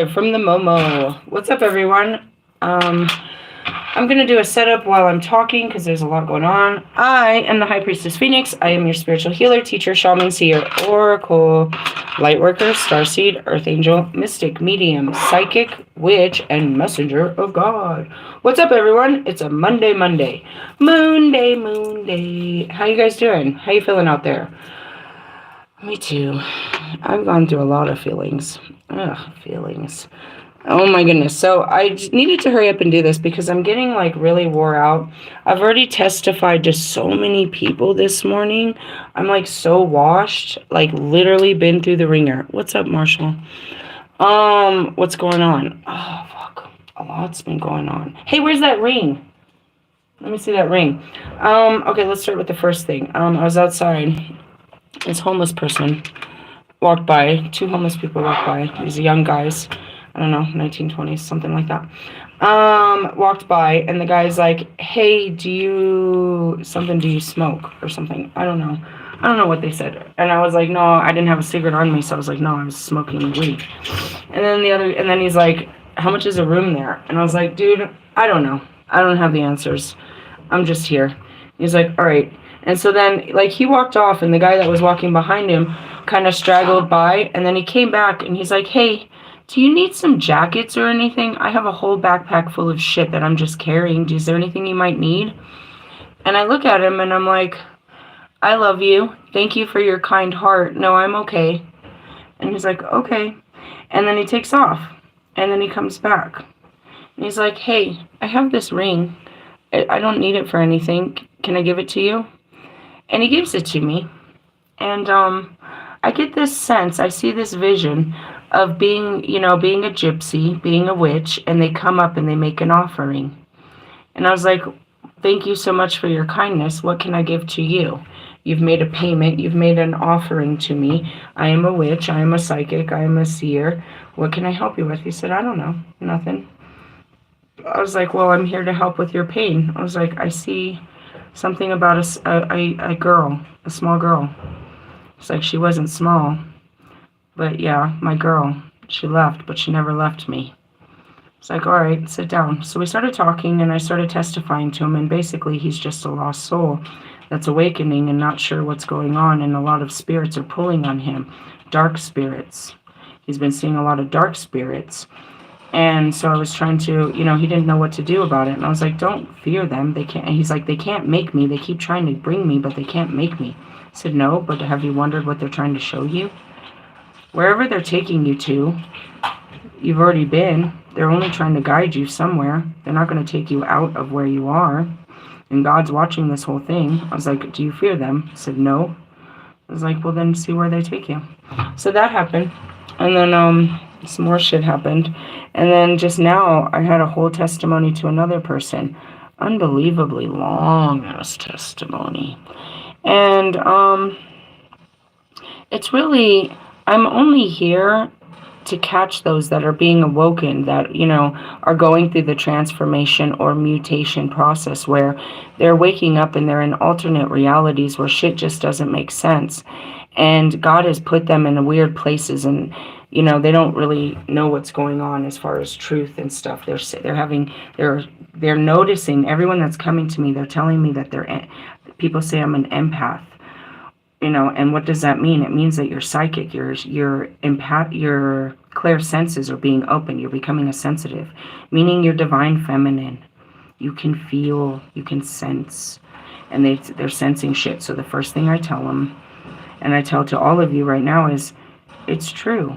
From the Momo. What's up, everyone? I'm going to do a setup while I'm talking because there's a lot going on. I am the High Priestess Phoenix. I am your spiritual healer, teacher, shaman, seer, oracle, lightworker, starseed, earth angel, mystic, medium, psychic, witch, and messenger of God. What's up, everyone? It's a Monday. Moon day. How you guys doing? How you feeling out there? Me too. I've gone through a lot of feelings. Feelings. Oh my goodness. So I needed to hurry up and do this because I'm getting like really wore out. I've already testified to so many people this morning. I'm like so washed, like literally been through the ringer. What's up, Marshall? What's going on? Oh, fuck. A lot's been going on. Hey, where's that ring? Let me see that ring. Okay, let's start with the first thing. I was outside. This homeless person walked by. Two homeless people walked by. These young guys. I don't know, 1920s, something like that. Walked by, and the guy's like, hey, do you smoke or something? I don't know what they said. And I was like, no, I didn't have a cigarette on me, so I was like, no, I was smoking weed. And then he's like, how much is a room there? And I was like, dude, I don't know. I don't have the answers. I'm just here. He's like, all right. And so then, like, he walked off, and the guy that was walking behind him kind of straggled by, and then he came back, and he's like, hey, do you need some jackets or anything? I have a whole backpack full of shit that I'm just carrying. Is there anything you might need? And I look at him, and I'm like, I love you. Thank you for your kind heart. No, I'm okay. And he's like, okay. And then he takes off, and then he comes back. And he's like, hey, I have this ring. I don't need it for anything. Can I give it to you? And he gives it to me. And I get this sense, I see this vision of being a gypsy, being a witch, and they come up and they make an offering. And I was like, thank you so much for your kindness. What can I give to you? You've made a payment. You've made an offering to me. I am a witch. I am a psychic. I am a seer. What can I help you with? He said, I don't know. Nothing. I was like, well, I'm here to help with your pain. I was like, I see something about a girl, a small girl. It's like she wasn't small, but yeah, my girl. She left, but she never left me. It's like, all right, sit down. So we started talking, and I started testifying to him, and basically he's just a lost soul that's awakening and not sure what's going on, and a lot of spirits are pulling on him, dark spirits. He's been seeing a lot of dark spirits. And so I was trying to, he didn't know what to do about it. And I was like, don't fear them. They can't. And he's like, they can't make me. They keep trying to bring me, but they can't make me. I said, no, but have you wondered what they're trying to show you? Wherever they're taking you to, you've already been. They're only trying to guide you somewhere. They're not going to take you out of where you are. And God's watching this whole thing. I was like, do you fear them? He said, no. I was like, well, then see where they take you. So that happened. And then some more shit happened. And then just now, I had a whole testimony to another person. Unbelievably long-ass testimony. And it's really, I'm only here to catch those that are being awoken, that, are going through the transformation or mutation process where they're waking up and they're in alternate realities where shit just doesn't make sense. And God has put them in weird places, and they don't really know what's going on as far as truth and stuff. They're noticing everyone that's coming to me. They're telling me that people say I'm an empath, and what does that mean? It means that you're psychic, your empath, your clear senses are being open. You're becoming a sensitive, meaning you're divine feminine. You can feel, you can sense, and they're sensing shit. So the first thing I tell them, and I tell to all of you right now, is it's true.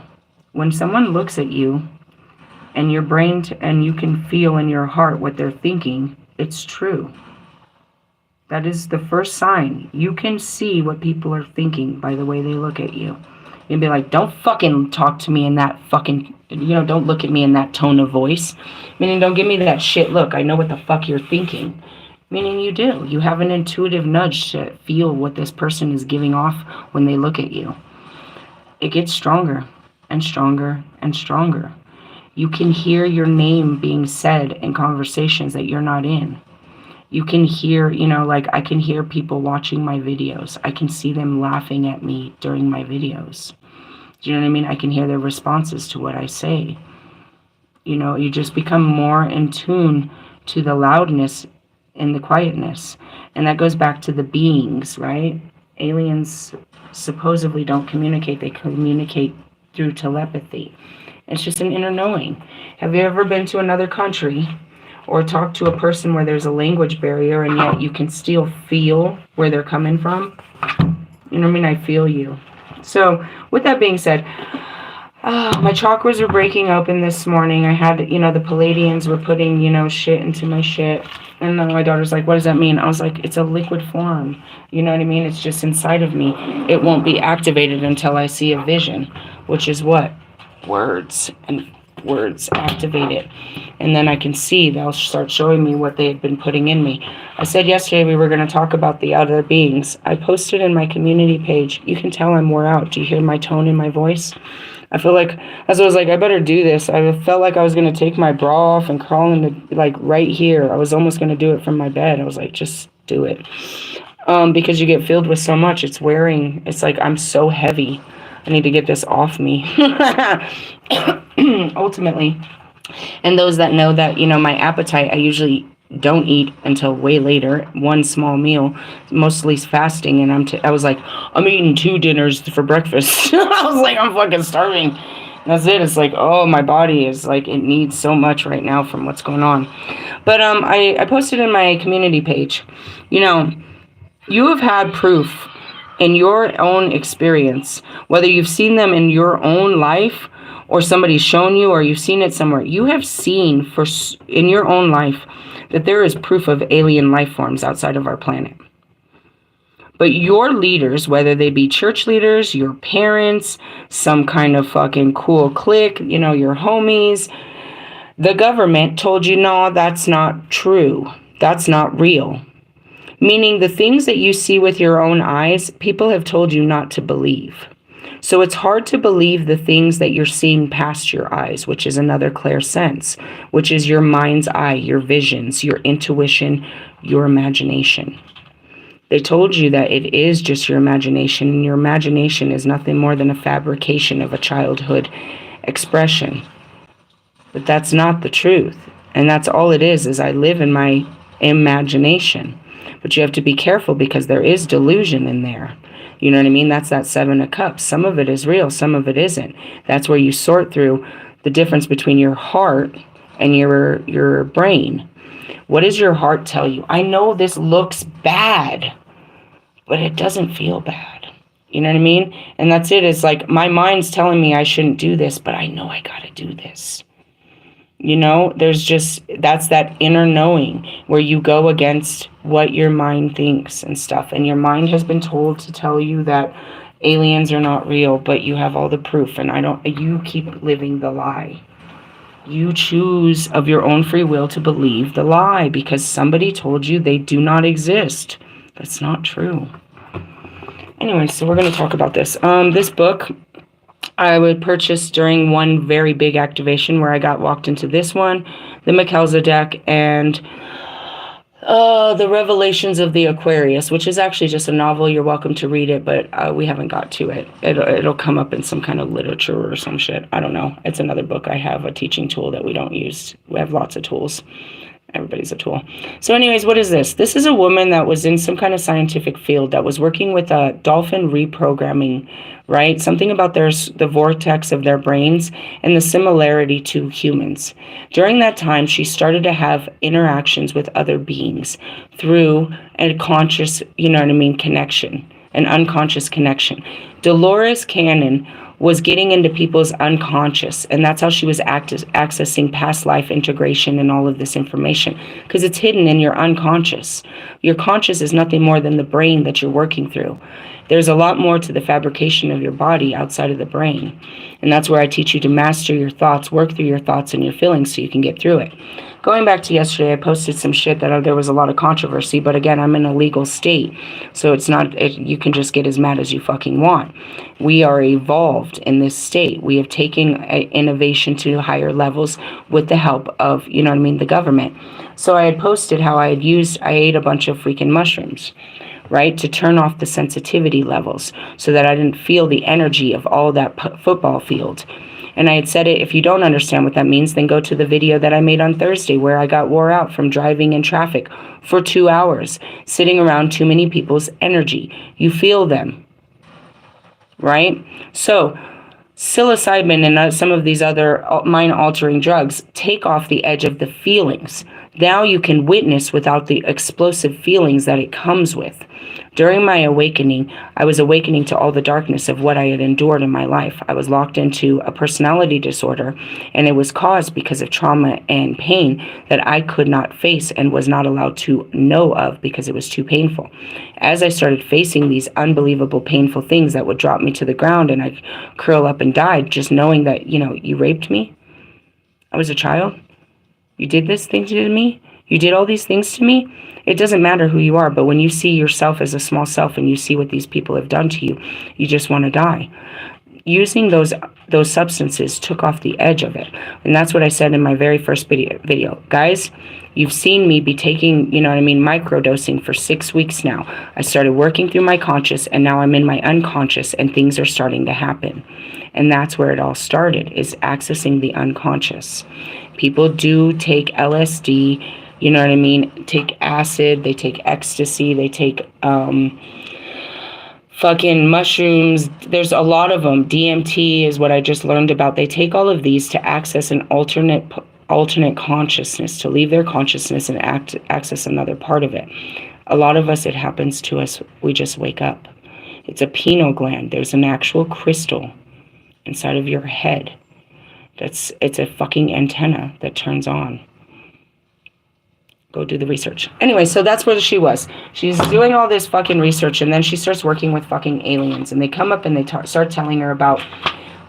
When someone looks at you and your brain, and you can feel in your heart what they're thinking, it's true. That is the first sign. You can see what people are thinking by the way they look at you. You'd be like, don't fucking talk to me in that fucking, don't look at me in that tone of voice. Meaning, don't give me that shit look. I know what the fuck you're thinking. Meaning you do. You have an intuitive nudge to feel what this person is giving off when they look at you. It gets stronger and stronger and stronger. You can hear your name being said in conversations that you're not in. You can hear, I can hear people watching my videos. I can see them laughing at me during my videos. Do you know what I mean? I can hear their responses to what I say. You know, you just become more in tune to the loudness and the quietness. And that goes back to the beings, right? Aliens supposedly don't communicate, they communicate through telepathy. It's just an inner knowing. Have you ever been to another country or talked to a person where there's a language barrier and yet you can still feel where they're coming from? You know what I mean? I feel you. So, with that being said, my chakras were breaking open this morning. I had, the Palladians were putting, shit into my shit. And then my daughter's like, what does that mean? I was like, it's a liquid form. You know what I mean? It's just inside of me. It won't be activated until I see a vision, which is what? Words. And words activate it. And then I can see, they'll start showing me what they had been putting in me. I said yesterday we were going to talk about the other beings. I posted in my community page. You can tell I'm wore out. Do you hear my tone in my voice? I feel like, as I was like, I better do this. I felt like I was going to take my bra off and crawl into, like, right here. I was almost going to do it from my bed. I was like, just do it. Because you get filled with so much. It's wearing, it's like I'm so heavy. I need to get this off me. Ultimately. And those that know that, my appetite, I usually don't eat until way later, one small meal, mostly fasting, and I was like, I'm eating 2 dinners for breakfast. I was like, I'm fucking starving. That's it. It's like, oh, my body is like, it needs so much right now from what's going on. But I posted in my community page, you have had proof in your own experience, whether you've seen them in your own life or somebody's shown you or you've seen it somewhere, you have seen in your own life that there is proof of alien life forms outside of our planet. But your leaders, whether they be church leaders, your parents, some kind of fucking cool clique, your homies, the government told you, no, that's not true. That's not real. Meaning the things that you see with your own eyes, people have told you not to believe. So it's hard to believe the things that you're seeing past your eyes, which is another clairsense, which is your mind's eye, your visions, your intuition, your imagination. They told you that it is just your imagination, and your imagination is nothing more than a fabrication of a childhood expression. But that's not the truth. And that's all it is I live in my imagination. But you have to be careful because there is delusion in there. You know what I mean? That's that 7 of Cups. Some of it is real, some of it isn't. That's where you sort through the difference between your heart and your brain. What does your heart tell you? I know this looks bad, but it doesn't feel bad. You know what I mean? And that's it. It's like my mind's telling me I shouldn't do this, but I know I got to do this. That's that inner knowing where you go against what your mind thinks and stuff. And your mind has been told to tell you that aliens are not real, but you have all the proof. And you keep living the lie. You choose of your own free will to believe the lie because somebody told you they do not exist. That's not true. Anyway, so we're going to talk about this. This book I would purchase during one very big activation where I got walked into this one, the McKelza deck, and the Revelations of the Aquarius, which is actually just a novel. You're welcome to read it, but we haven't got to it. It'll come up in some kind of literature or some shit. I don't know. It's another book. I have a teaching tool that we don't use. We have lots of tools. Everybody's a tool. So anyways, what is this? This is a woman that was in some kind of scientific field that was working with dolphin reprogramming, right? Something about the vortex of their brains and the similarity to humans. During that time, she started to have interactions with other beings through a conscious, connection, an unconscious connection. Dolores Cannon was getting into people's unconscious, and that's how she was accessing past life integration and all of this information, because it's hidden in your unconscious. Your conscious is nothing more than the brain that you're working through. There's a lot more to the fabrication of your body outside of the brain, and that's where I teach you to master your thoughts, work through your thoughts and your feelings so you can get through it. Going back to yesterday, I posted some shit that there was a lot of controversy, but again, I'm in a legal state, so it's not, you can just get as mad as you fucking want. We are evolved in this state. We have taken innovation to higher levels with the help of, the government. So I had posted how I ate a bunch of freaking mushrooms, right, to turn off the sensitivity levels so that I didn't feel the energy of all that football field. And I had said it, if you don't understand what that means, then go to the video that I made on Thursday where I got wore out from driving in traffic for 2 hours, sitting around too many people's energy. You feel them, right? So psilocybin and some of these other mind-altering drugs take off the edge of the feelings. Now you can witness without the explosive feelings that it comes with. During my awakening, I was awakening to all the darkness of what I had endured in my life. I was locked into a personality disorder, and it was caused because of trauma and pain that I could not face and was not allowed to know of because it was too painful. As I started facing these unbelievable painful things that would drop me to the ground and I'd curl up and die, just knowing that, you raped me. I was a child. You did this thing to me. You did all these things to me. It doesn't matter who you are, but when you see yourself as a small self and you see what these people have done to you, you just want to die. Using those substances took off the edge of it. And that's what I said in my very first video. Guys, you've seen me be taking, microdosing for 6 weeks now. I started working through my conscious, and now I'm in my unconscious, and things are starting to happen. And that's where it all started, is accessing the unconscious. People do take LSD, take acid, they take ecstasy, they take fucking mushrooms. There's a lot of them. DMT is what I just learned about. They take all of these to access an alternate consciousness, to leave their consciousness and access another part of it. A lot of us, it happens to us, we just wake up. It's a pineal gland. There's an actual crystal inside of your head. It's a fucking antenna that turns on. Go do the research. Anyway, so that's where she was. She's doing all this fucking research, and then she starts working with fucking aliens, and they come up and they start telling her about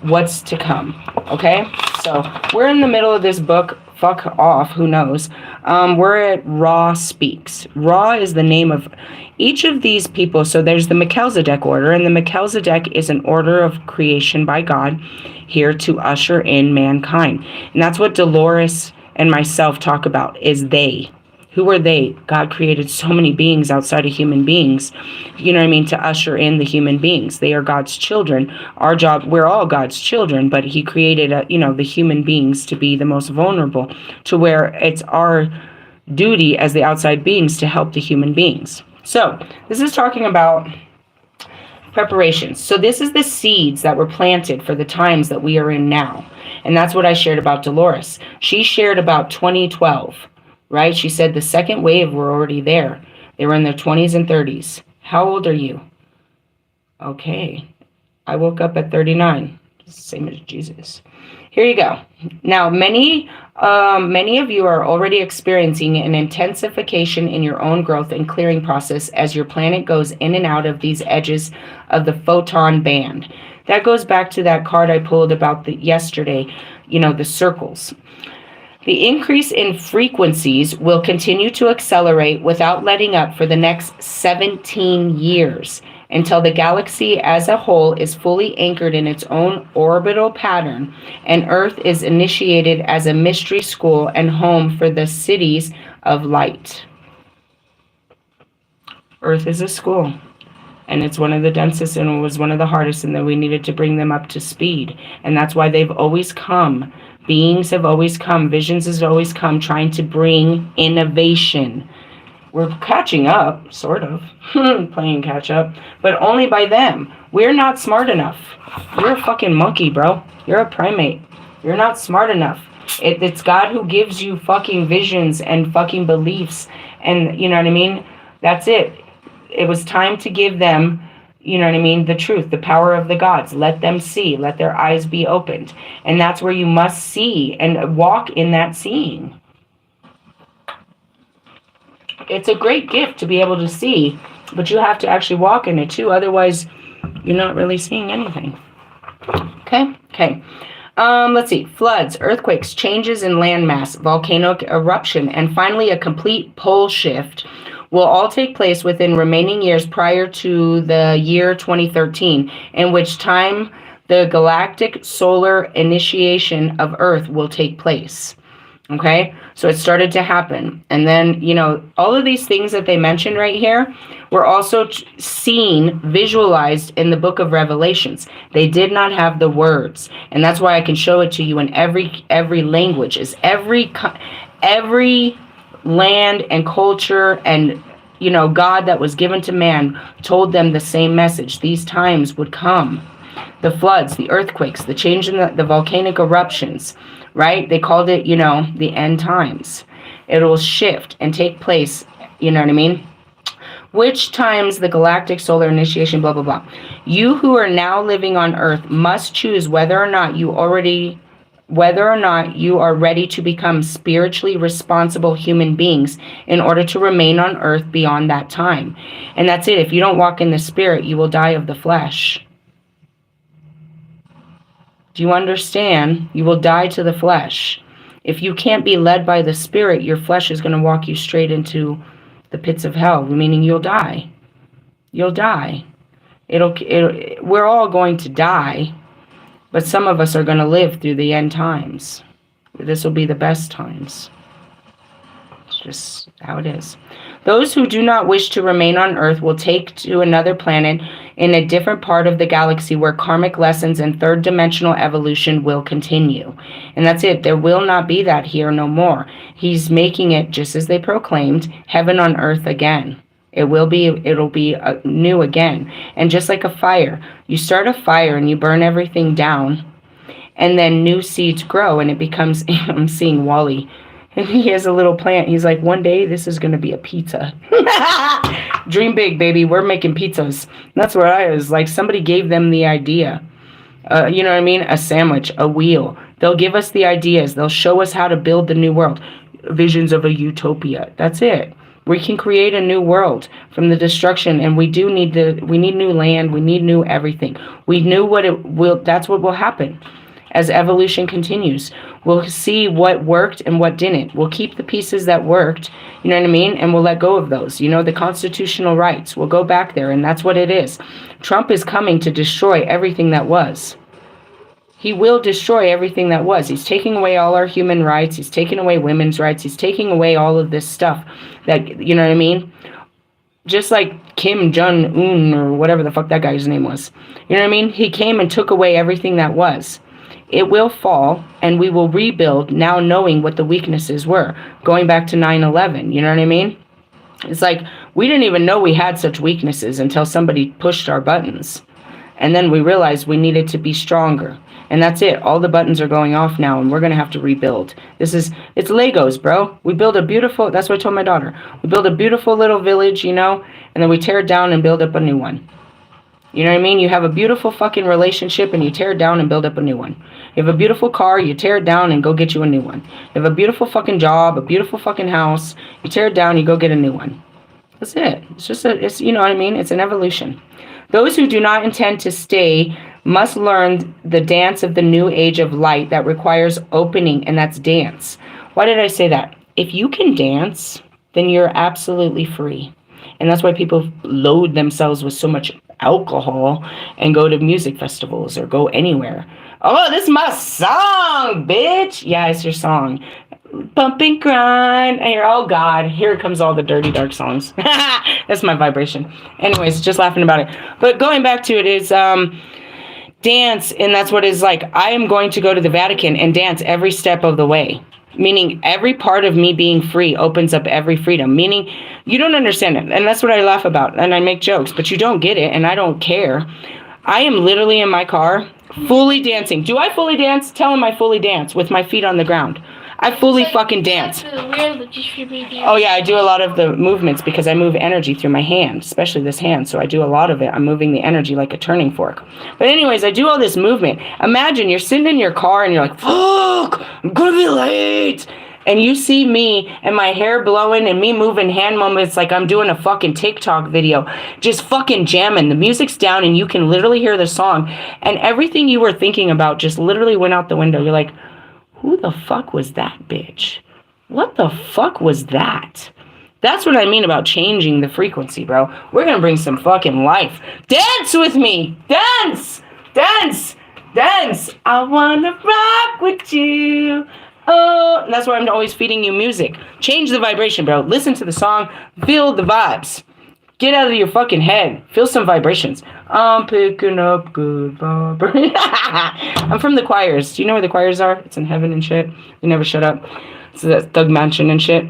what's to come. Okay? So we're in the middle of this book. Fuck off. Who knows? We're at Ra Speaks. Ra is the name of each of these people. So there's the Melchizedek order, and the Melchizedek is an order of creation by God here to usher in mankind. And that's what Dolores and myself talk about, is they. Who are they? God created so many beings outside of human beings, to usher in the human beings. They are God's children. Our job, we're all God's children, but he created, the human beings to be the most vulnerable, to where it's our duty as the outside beings to help the human beings. So this is talking about preparations. So this is the seeds that were planted for the times that we are in now. And that's what I shared about Dolores. She shared about 2012. Right? She said the second wave were already there. They were in their 20s and 30s. How old are you? Okay. I woke up at 39. Same as Jesus. Here you go. Now, many of you are already experiencing an intensification in your own growth and clearing process as your planet goes in and out of these edges of the photon band. That goes back to that card I pulled about yesterday, the circles. The increase in frequencies will continue to accelerate without letting up for the next 17 years until the galaxy as a whole is fully anchored in its own orbital pattern and Earth is initiated as a mystery school and home for the cities of light. Earth is a school, and it's one of the densest and it was one of the hardest, and then we needed to bring them up to speed. And that's why they've always come. Beings have always come. Visions has always come, trying to bring innovation. We're catching up, sort of, playing catch up, but only by them. We're not smart enough. You're a fucking monkey, bro. You're a primate. You're not smart enough. It's God who gives you fucking visions and fucking beliefs, and you know what I mean? That's it. It was time to give them, the truth, the power of the gods. Let them see. Let their eyes be opened. And that's where you must see and walk in that seeing. It's a great gift to be able to see, but you have to actually walk in it too. Otherwise, you're not really seeing anything. Okay. Let's see. Floods, earthquakes, changes in landmass, volcanic eruption, and finally a complete pole shift will all take place within remaining years prior to the year 2013, in which time the galactic solar initiation of Earth will take place. Okay, so it started to happen. And then, you know, all of these things that they mentioned right here were also seen, visualized in the book of Revelations. They did not have the words. And that's why I can show it to you in every language. Is every land and culture and, you know, God that was given to man told them the same message. These times would come. The floods, the earthquakes, the change in the volcanic eruptions, right? They called it, you know, the end times. It will shift and take place, you know what I mean? Which times the galactic solar initiation, blah, blah, blah. You who are now living on Earth must choose whether or not you are ready to become spiritually responsible human beings in order to remain on Earth beyond that time. And that's it. If you don't walk in the spirit, you will die of the flesh. Do you understand? You will die to the flesh. If you can't be led by the spirit, your flesh is going to walk you straight into the pits of hell, meaning you'll die. You'll die. We're all going to die, but some of us are going to live through the end times. This will be the best times. It's just how it is. Those who do not wish to remain on Earth will take to another planet in a different part of the galaxy where karmic lessons and third dimensional evolution will continue. And that's it. There will not be that here no more. He's making it, just as they proclaimed, heaven on earth again. It'll be new again. And just like a fire, you start a fire and you burn everything down, and then new seeds grow and it becomes, I'm seeing Wally. And he has a little plant. He's like, one day this is going to be a pizza. Dream big, baby. We're making pizzas. That's where I was. Like, somebody gave them the idea. You know what I mean? A sandwich, a wheel. They'll give us the ideas. They'll show us how to build the new world. Visions of a utopia. That's it. We can create a new world from the destruction. And we need new land. We need new everything. We knew that's what will happen. As evolution continues, we'll see what worked and what didn't. We'll keep the pieces that worked, you know what I mean? And we'll let go of those. You know, the constitutional rights. We'll go back there, and that's what it is. Trump is coming to destroy everything that was. He will destroy everything that was. He's taking away all our human rights. He's taking away women's rights. He's taking away all of this stuff that, you know what I mean? Just like Kim Jong-un or whatever the fuck that guy's name was. You know what I mean? He came and took away everything that was. It will fall, and we will rebuild now knowing what the weaknesses were. Going back to 9/11, you know what I mean? It's like, we didn't even know we had such weaknesses until somebody pushed our buttons. And then we realized we needed to be stronger. And that's it. All the buttons are going off now, and we're going to have to rebuild. It's Legos, bro. We build a beautiful, that's what I told my daughter. We build a beautiful little village, you know, and then we tear it down and build up a new one. You know what I mean? You have a beautiful fucking relationship and you tear it down and build up a new one. You have a beautiful car, you tear it down and go get you a new one. You have a beautiful fucking job, a beautiful fucking house, you tear it down, you go get a new one. That's it. It's you know what I mean? It's an evolution. Those who do not intend to stay must learn the dance of the new age of light that requires opening, and that's dance. Why did I say that? If you can dance, then you're absolutely free. And that's why people load themselves with so much alcohol and go to music festivals or go anywhere. Oh, this is my song, bitch. Yeah, it's your song. Bump and grind. And you're, oh God, here comes all the dirty, dark songs. That's my vibration. Anyways, just laughing about it. But going back to it is dance. And that's what it's like. I am going to go to the Vatican and dance every step of the way. Meaning every part of me being free opens up every freedom. Meaning you don't understand it. And that's what I laugh about. And I make jokes. But you don't get it. And I don't care. I am literally in my car fully dancing. Do I fully dance? Tell him I fully dance with my feet on the ground. I fully fucking dance. Oh yeah, I do a lot of the movements because I move energy through my hand, especially this hand. So I do a lot of it. I'm moving the energy like a turning fork. But anyways, I do all this movement. Imagine you're sitting in your car and you're like, fuck, I'm gonna be late. And you see me and my hair blowing and me moving hand movements like I'm doing a fucking TikTok video, just fucking jamming. The music's down and you can literally hear the song. And everything you were thinking about just literally went out the window. You're like, who the fuck was that bitch? What the fuck was that? That's what I mean about changing the frequency, bro. We're gonna bring some fucking life. Dance with me! Dance! Dance! Dance! I wanna rock with you. Oh, that's why I'm always feeding you music. Change the vibration, bro. Listen to the song. Feel the vibes. Get out of your fucking head. Feel some vibrations. I'm picking up good vibrations. I'm from the choirs. Do you know where the choirs are? It's in heaven and shit. They never shut up. It's that Thug Mansion and shit.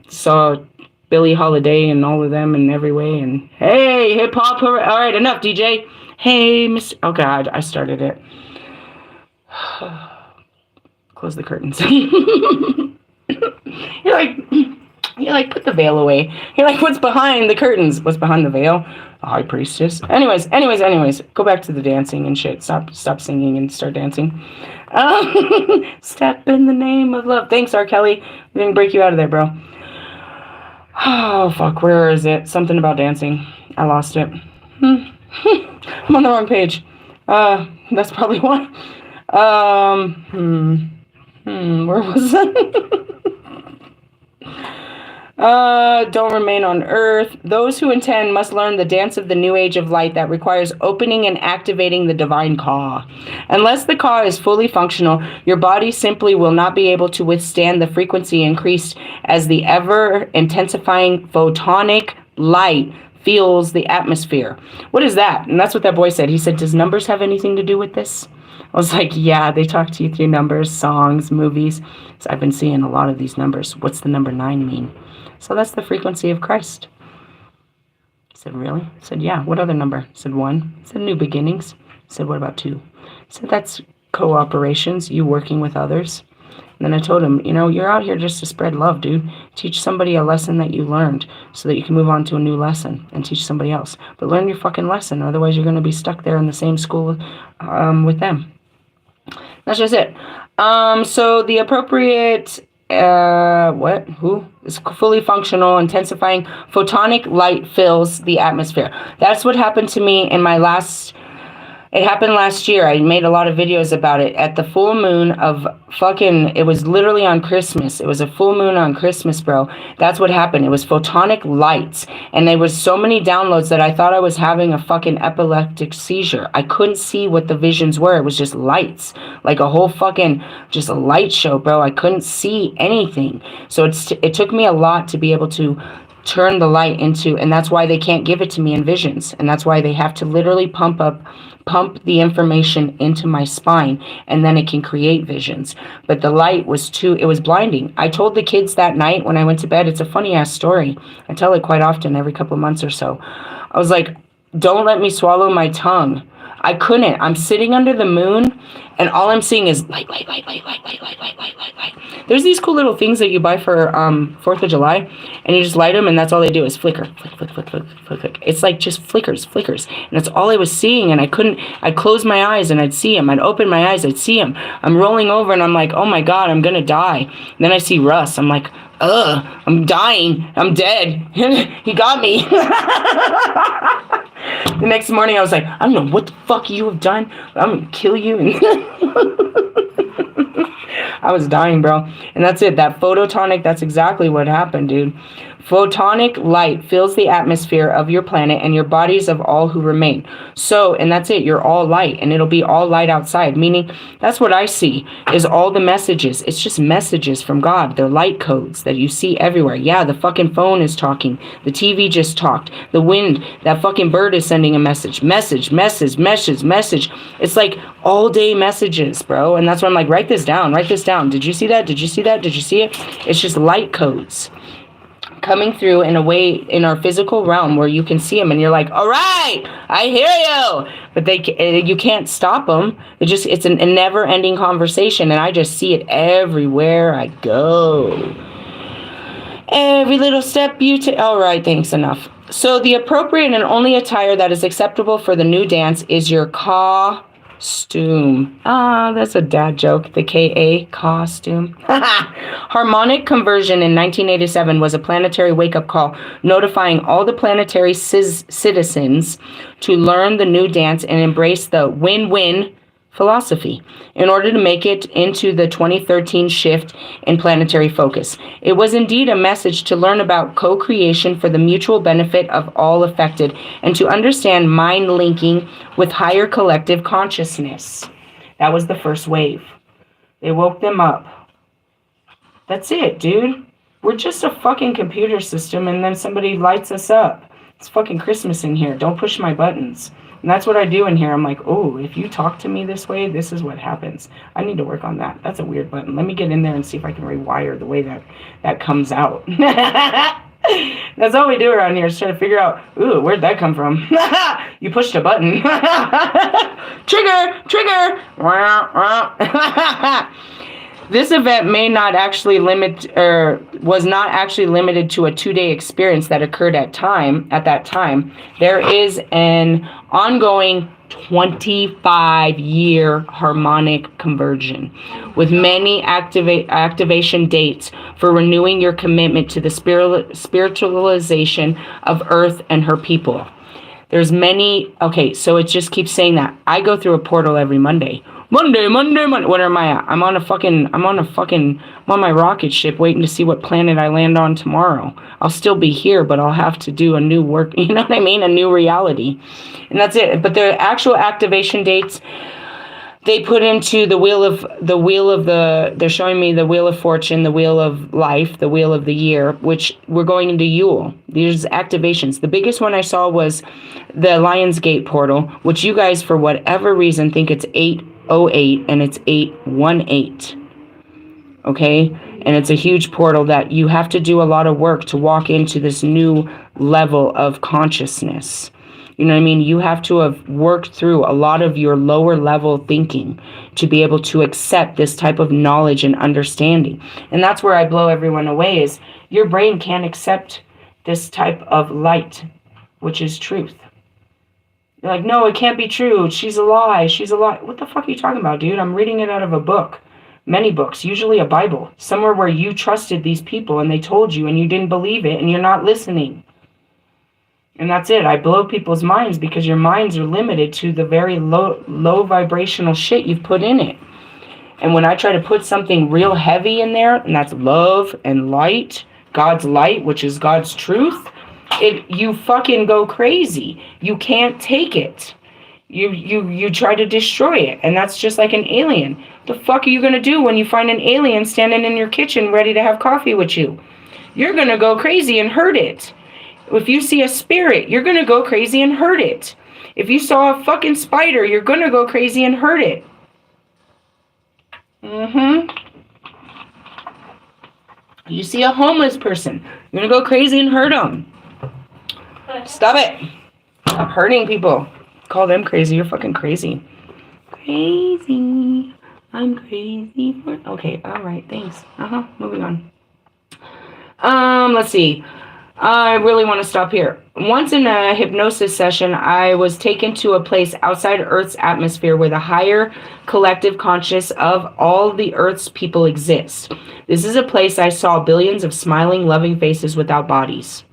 Saw Billie Holiday and all of them in every way. And hey, hip hop. All right, enough, DJ. Hey, Mr. Oh, God, I started it. Close the curtains. You're like, put the veil away. You're like, what's behind the curtains? What's behind the veil? A high priestess. Anyways. Go back to the dancing and shit. Stop singing and start dancing. Step in the name of love. Thanks, R. Kelly. We didn't break you out of there, bro. Oh, fuck. Where is it? Something about dancing. I lost it. I'm on the wrong page. That's probably why. Where was that? Don't remain on earth. Those who intend must learn the dance of the new age of light that requires opening and activating the divine Ka. Unless the Ka is fully functional, your body simply will not be able to withstand the frequency increased as the ever-intensifying photonic light fills the atmosphere. What is that? And that's what that boy said. He said, does numbers have anything to do with this? I was like, yeah, they talk to you through numbers, songs, movies. So I've been seeing a lot of these numbers. What's the number 9 mean? So that's the frequency of Christ. I said, really? I said, yeah. What other number? I said, 1. I said, new beginnings. I said, what about 2? I said, that's cooperations, you working with others. And then I told him, you're out here just to spread love, dude. Teach somebody a lesson that you learned so that you can move on to a new lesson and teach somebody else. But learn your fucking lesson. Otherwise, you're going to be stuck there in the same school with them. That's just it. So the appropriate... who is fully functional, intensifying photonic light fills the atmosphere. That's what happened to me in it happened last year. I made a lot of videos about it at the full moon of it was literally on Christmas. It was a full moon on Christmas, bro. That's what happened. It was photonic lights. And there was so many downloads that I thought I was having a fucking epileptic seizure. I couldn't see what the visions were. It was just lights. Like a whole fucking, just a light show, bro. I couldn't see anything. So it took me a lot to be able to turn the light into, and that's why they can't give it to me in visions. And that's why they have to literally pump the information into my spine, and then it can create visions. But the light was it was blinding. I told the kids that night when I went to bed, it's a funny ass story. I tell it quite often, every couple of months or so. I was like, don't let me swallow my tongue. I couldn't. I'm sitting under the moon, and all I'm seeing is light. There's these cool little things that you buy for 4th of July, and you just light them, and that's all they do is flicker. Flick. It's like just flickers. And that's all I was seeing, and I'd close my eyes, and I'd see him. I'd open my eyes, I'd see him. I'm rolling over, and I'm like, oh my God, I'm going to die. And then I see Russ. I'm like, I'm dying. I'm dead. He got me. The next morning, I was like, I don't know what the fuck you have done, but I'm going to kill you. I was dying, bro. And that's it. That photonic, that's exactly what happened, dude. Photonic light fills the atmosphere of your planet and your bodies of all who remain. So, and that's it. You're all light, and it'll be all light outside. Meaning, that's what I see, is all the messages. It's just messages from God. They're light codes that you see everywhere. Yeah, the fucking phone is talking. The TV just talked. The wind, that fucking bird is sending a message. Message. It's like all day messages, bro. And that's why I'm like, write this down. Did you see that? Did you see it? It's just light codes coming through in a way in our physical realm where you can see them, and you're like, all right, I hear you, but you can't stop them. It's a never-ending conversation, and I just see it everywhere I go. Every little step you take. All right, thanks, enough. So the appropriate and only attire that is acceptable for the new dance is your costume. That's a dad joke. The K-A, costume. Harmonic conversion in 1987 was a planetary wake-up call, notifying all the planetary citizens to learn the new dance and embrace the win-win philosophy in order to make it into the 2013 shift in planetary focus. It was indeed a message to learn about co-creation for the mutual benefit of all affected and to understand mind linking with higher collective consciousness. That was the first wave. They woke them up. That's it, dude. We're just a fucking computer system, and then somebody lights us up. It's fucking Christmas in here. Don't push my buttons. And that's what I do in here. I'm like, oh, if you talk to me this way, this is what happens. I need to work on that. That's a weird button. Let me get in there and see if I can rewire the way that comes out. That's all we do around here is try to figure out, ooh, where'd that come from? You pushed a button. Trigger! Trigger! This event may not actually was not actually limited to a 2-day experience that occurred at that time. There is an ongoing 25-year harmonic conversion with many activation dates for renewing your commitment to the spiritualization of Earth and her people. There's many, okay, so it just keeps saying that. I go through a portal every Monday. Monday. What am I at? I'm on my rocket ship waiting to see what planet I land on tomorrow. I'll still be here, but I'll have to do a new work, you know what I mean? A new reality. And that's it. But the actual activation dates, they put into they're showing me the Wheel of Fortune, the Wheel of Life, the Wheel of the Year, which we're going into Yule. These activations. The biggest one I saw was the Lionsgate portal, which you guys, for whatever reason, think it's 808 and it's 818. Okay? And it's a huge portal that you have to do a lot of work to walk into this new level of consciousness. You know what I mean? You have to have worked through a lot of your lower level thinking to be able to accept this type of knowledge and understanding. And that's where I blow everyone away, is your brain can't accept this type of light, which is truth. You're like, no, it can't be true. She's a lie. She's a lie. What the fuck are you talking about, dude? I'm reading it out of a book. Many books, usually a Bible. Somewhere where you trusted these people and they told you and you didn't believe it and you're not listening. And that's it. I blow people's minds because your minds are limited to the very low vibrational shit you've put in it. And when I try to put something real heavy in there, and that's love and light, God's light, which is God's truth, you fucking go crazy. You can't take it. You try to destroy it. And that's just like an alien. The fuck are you going to do when you find an alien standing in your kitchen ready to have coffee with you? You're going to go crazy and hurt it. If you see a spirit, you're going to go crazy and hurt it. If you saw a fucking spider, you're going to go crazy and hurt it. You see a homeless person, you're going to go crazy and hurt them. Stop it. Stop hurting people. Call them crazy. You're fucking crazy. Crazy. I'm crazy. Okay, all right, thanks. Moving on. Let's see. I really want to stop here. Once in a hypnosis session, I was taken to a place outside Earth's atmosphere where the higher collective conscious of all the Earth's people exists. This is a place I saw billions of smiling, loving faces without bodies.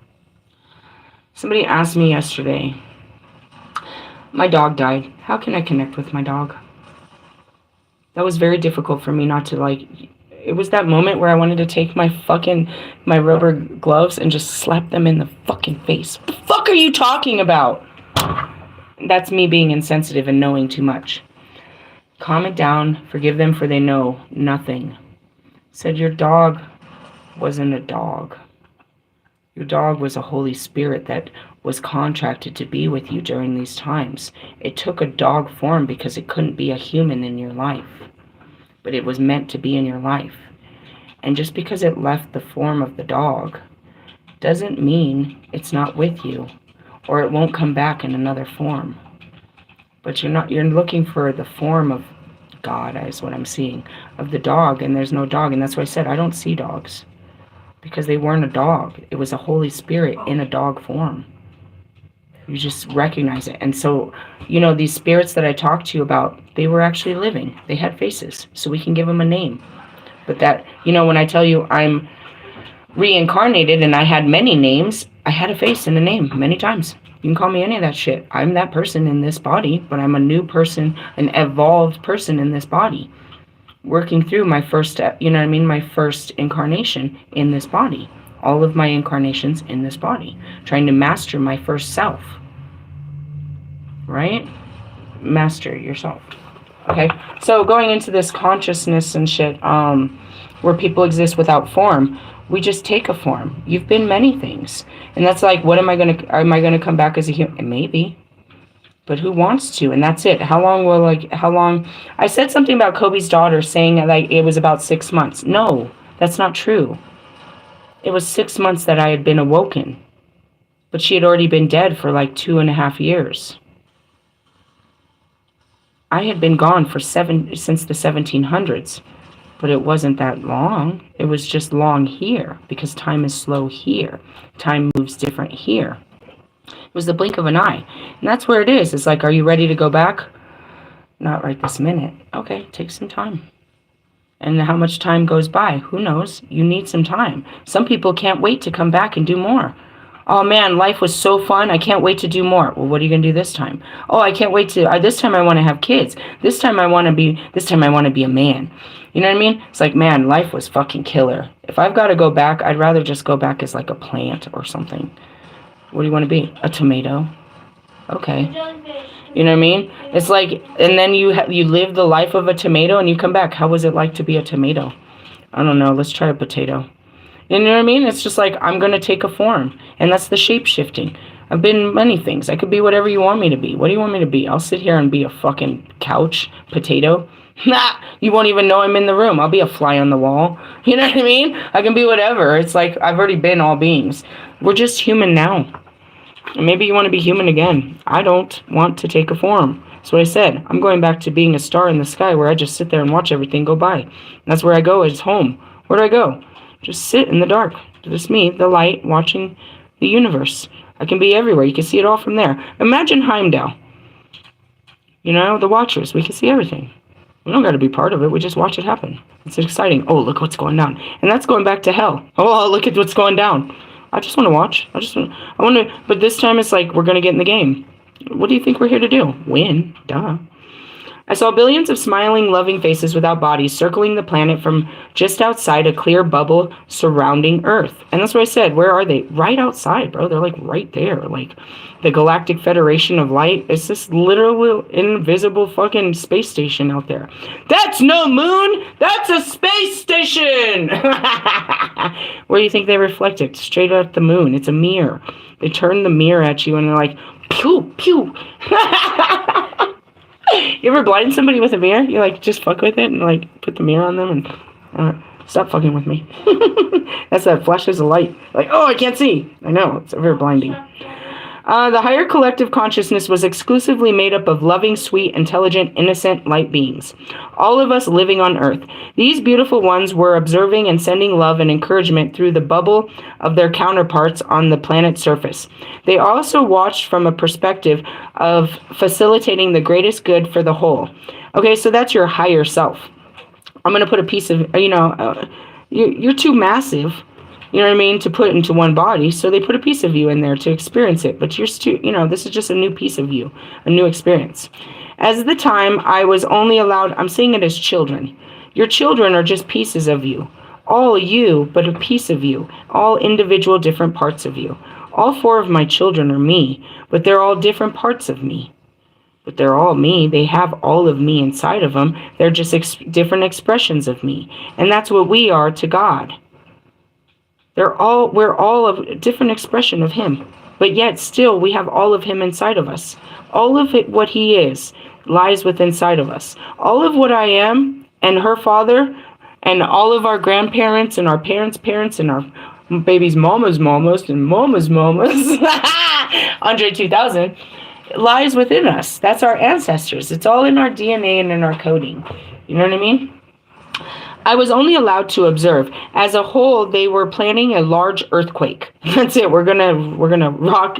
Somebody asked me yesterday, my dog died. How can I connect with my dog? That was very difficult for me not to it was that moment where I wanted to take my rubber gloves and just slap them in the fucking face. What the fuck are you talking about? That's me being insensitive and knowing too much. Calm it down. Forgive them for they know nothing. Said your dog wasn't a dog. Your dog was a Holy Spirit that was contracted to be with you during these times. It took a dog form because it couldn't be a human in your life. But it was meant to be in your life. And just because it left the form of the dog doesn't mean it's not with you or it won't come back in another form. But you're looking for the form of God, is what I'm seeing, of the dog, and there's no dog. And that's why I said I don't see dogs, because they weren't a dog. It was a Holy Spirit in a dog form. You just recognize it. And so, these spirits that I talked to you about, they were actually living. They had faces, so we can give them a name. But that, when I tell you I'm reincarnated and I had many names, I had a face and a name many times. You can call me any of that shit. I'm that person in this body, but I'm a new person, an evolved person in this body, working through my first, my first incarnation in this body. All of my incarnations in this body, trying to master my first self. Right? Master yourself. Okay, so going into this consciousness and shit, where people exist without form. We just take a form. You've been many things. And that's like, what am I going to come back as a human? Maybe. But who wants to? And that's it. How long? I said something about Kobe's daughter saying like it was about 6 months. No, that's not true. It was 6 months that I had been awoken. But she had already been dead for like 2.5 years. I had been gone since the 1700s. But it wasn't that long. It was just long here because time is slow here. Time moves different here. It was the blink of an eye. And that's where it is. It's like, are you ready to go back? Not right this minute. Okay, take some time. And how much time goes by? Who knows? You need some time. Some people can't wait to come back and do more. Oh man, life was so fun. I can't wait to do more. Well, what are you going to do this time? Oh, I can't wait to, this time I want to have kids. This time I want to be a man. You know what I mean? It's like, man, life was fucking killer. If I've got to go back, I'd rather just go back as like a plant or something. What do you want to be? A tomato? Okay. You know what I mean? It's like, and then you live the life of a tomato and you come back. How was it like to be a tomato? I don't know. Let's try a potato. You know what I mean? It's just like, I'm going to take a form. And that's the shape shifting. I've been many things. I could be whatever you want me to be. What do you want me to be? I'll sit here and be a fucking couch potato. Nah, you won't even know I'm in the room. I'll be a fly on the wall. You know what I mean? I can be whatever. It's like, I've already been all beings. We're just human now. And maybe you want to be human again. I don't want to take a form. That's what I said. I'm going back to being a star in the sky where I just sit there and watch everything go by. And that's where I go. It's home. Where do I go? Just sit in the dark. Just me, the light, watching the universe. I can be everywhere. You can see it all from there. Imagine Heimdall. You know, the Watchers. We can see everything. We don't got to be part of it. We just watch it happen. It's exciting. Oh, look what's going down. And that's going back to hell. Oh, look at what's going down. I just want to watch. I want to, but this time it's like, we're going to get in the game. What do you think we're here to do? Win. Duh. I saw billions of smiling, loving faces without bodies circling the planet from just outside a clear bubble surrounding Earth. And that's what I said. Where are they? Right outside, bro. They're like right there. Like the Galactic Federation of Light. It's this literal invisible fucking space station out there. That's no moon. That's a space station. Where do you think they reflect it? Straight at the moon. It's a mirror. They turn the mirror at you and they're like, pew, pew. You ever blind somebody with a mirror? You like just fuck with it and like put the mirror on them and stop fucking with me. That's that flashes of light. Like, oh, I can't see. I know, it's very blinding. The higher collective consciousness was exclusively made up of loving, sweet, intelligent, innocent light beings. All of us living on Earth. These beautiful ones were observing and sending love and encouragement through the bubble of their counterparts on the planet's surface. They also watched from a perspective of facilitating the greatest good for the whole. Okay, so that's your higher self. I'm going to put a piece of, you're too massive. You know what I mean? To put into one body. So they put a piece of you in there to experience it. But you're still, this is just a new piece of you, a new experience. As the time I was only allowed, I'm saying it as children. Your children are just pieces of you. All you, but a piece of you. All individual different parts of you. All 4 of my children are me, but they're all different parts of me. But they're all me. They have all of me inside of them. They're just different expressions of me. And that's what we are to God. We're all a different expression of him, but yet still we have all of him inside of us. All of it, what he is, lies within inside of us. All of what I am and her father and all of our grandparents and our parents' parents and our baby's mama's mamas and mama's mamas, Andre 2000, lies within us. That's our ancestors. It's all in our DNA and in our coding. You know what I mean? I was only allowed to observe. As a whole, they were planning a large earthquake. That's it. We're gonna rock.